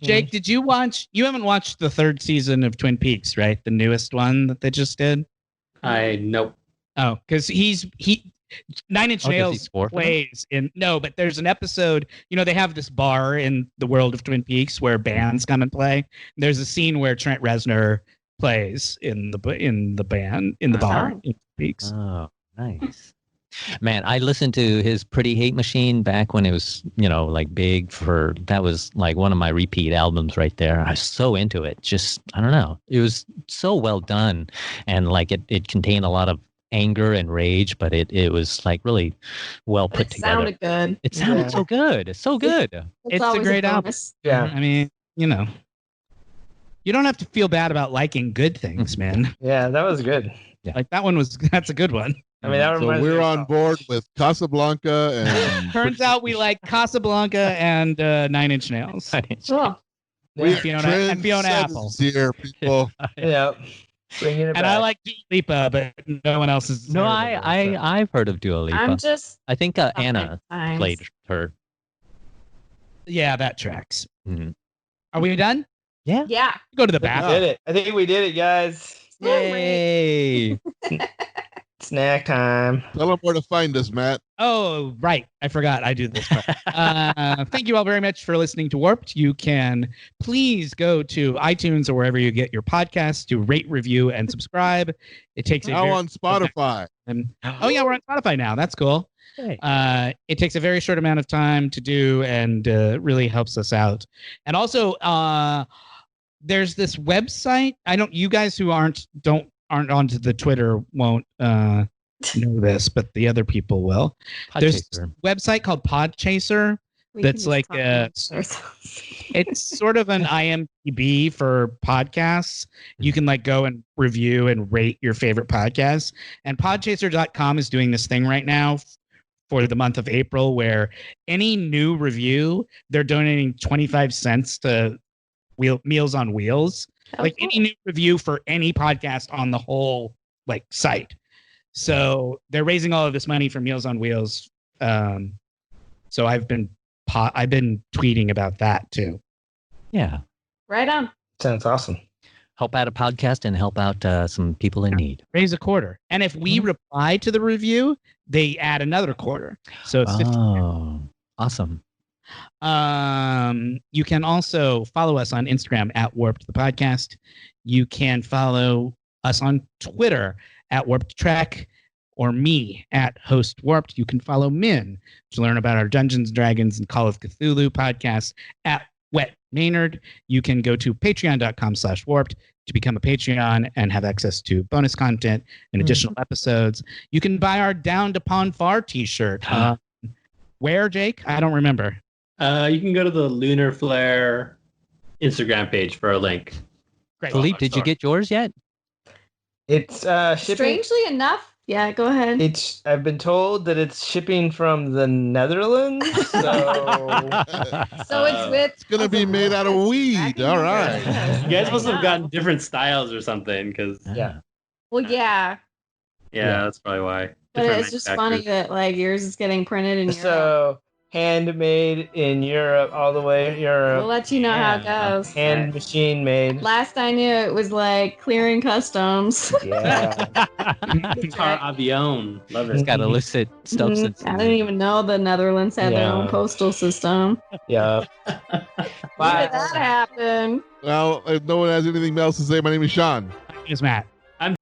Jake, did you watch? You haven't watched the 3rd season of Twin Peaks, right? The newest one that they just did. Nope. Oh, because he 9 Inch Nails plays in but there's an episode. They have this bar in the world of Twin Peaks where bands come and play. There's a scene where Trent Reznor plays in the bar in Twin Peaks. Oh, nice. Man, I listened to his Pretty Hate Machine back when it was, like big that was like one of my repeat albums right there. I was so into it. Just, I don't know. It was so well done. And like it contained a lot of anger and rage, but it was like really well put together. It sounded good. It sounded so good. It's so good. It's a great album. Yeah. I mean, you don't have to feel bad about liking good things, man. Yeah, that was good. Yeah. Like that's a good one. I mean, that so we're on board with Casablanca and turns out we like Casablanca and 9 Inch Nails. Cool. Fiona Apple. Here, people. Yeah. Bringing it and back. I like Dua Lipa, but no one else is. No, I've heard of Dua Lipa. I think Anna played her. Yeah, that tracks. Mm-hmm. Are we done? Yeah. Go to the bathroom. We did it. I think we did it, guys. Yay! Snack time. Tell them where to find us, Matt. Oh, right. I forgot. I do this part. Thank you all very much for listening to Warped. You can please go to iTunes or wherever you get your podcasts to rate, review, and subscribe. It takes on Spotify. Oh yeah, we're on Spotify now. That's cool. It takes a very short amount of time to do and really helps us out. And also, there's this website. You guys who aren't onto the Twitter won't know this, but the other people will. There's a website called Podchaser that's like it's sort of an IMDb for podcasts. You can like go and review and rate your favorite podcasts. And podchaser.com is doing this thing right now for the month of April where any new review, they're donating 25 cents to Meals on Wheels. Any new review for any podcast on the whole site. So they're raising all of this money for Meals on Wheels. So I've been tweeting about that too. Yeah. Right on. Sounds awesome. Help out a podcast and help out some people in need. Raise a quarter. And if we reply to the review, they add another quarter. So it's 50. Awesome. You can also follow us on Instagram at Warped the Podcast. You can follow us on Twitter at Warped Trek or me at Host Warped. You can follow Min to learn about our Dungeons, Dragons, and Call of Cthulhu podcast at Wet Maynard. You can go to patreon.com/warped to become a Patreon and have access to bonus content and additional episodes. You can buy our Down to Pon Far t-shirt. Where, Jake? I don't remember. You can go to the Lunar Flare Instagram page for a link. Great. Philippe, did you get yours yet? It's shipping. Strangely enough, yeah. Go ahead. I've been told that it's shipping from the Netherlands. So So it's with. It's gonna be made out of weed. All right. You guys must have gotten different styles or something, because yeah. Well, yeah, that's probably why. but Different it's just funny manufacturers. that like yours is getting printed in Europe. So handmade in Europe, all the way Europe. We'll let you know how it goes. Hand machine made. Last I knew, it was like clearing customs. Yeah. Car avion. Love It's it. got illicit stuff. I didn't even know the Netherlands had their own postal system. Yeah. Why did that happen? Well, if no one has anything else to say, my name is Shawn. It's Matt.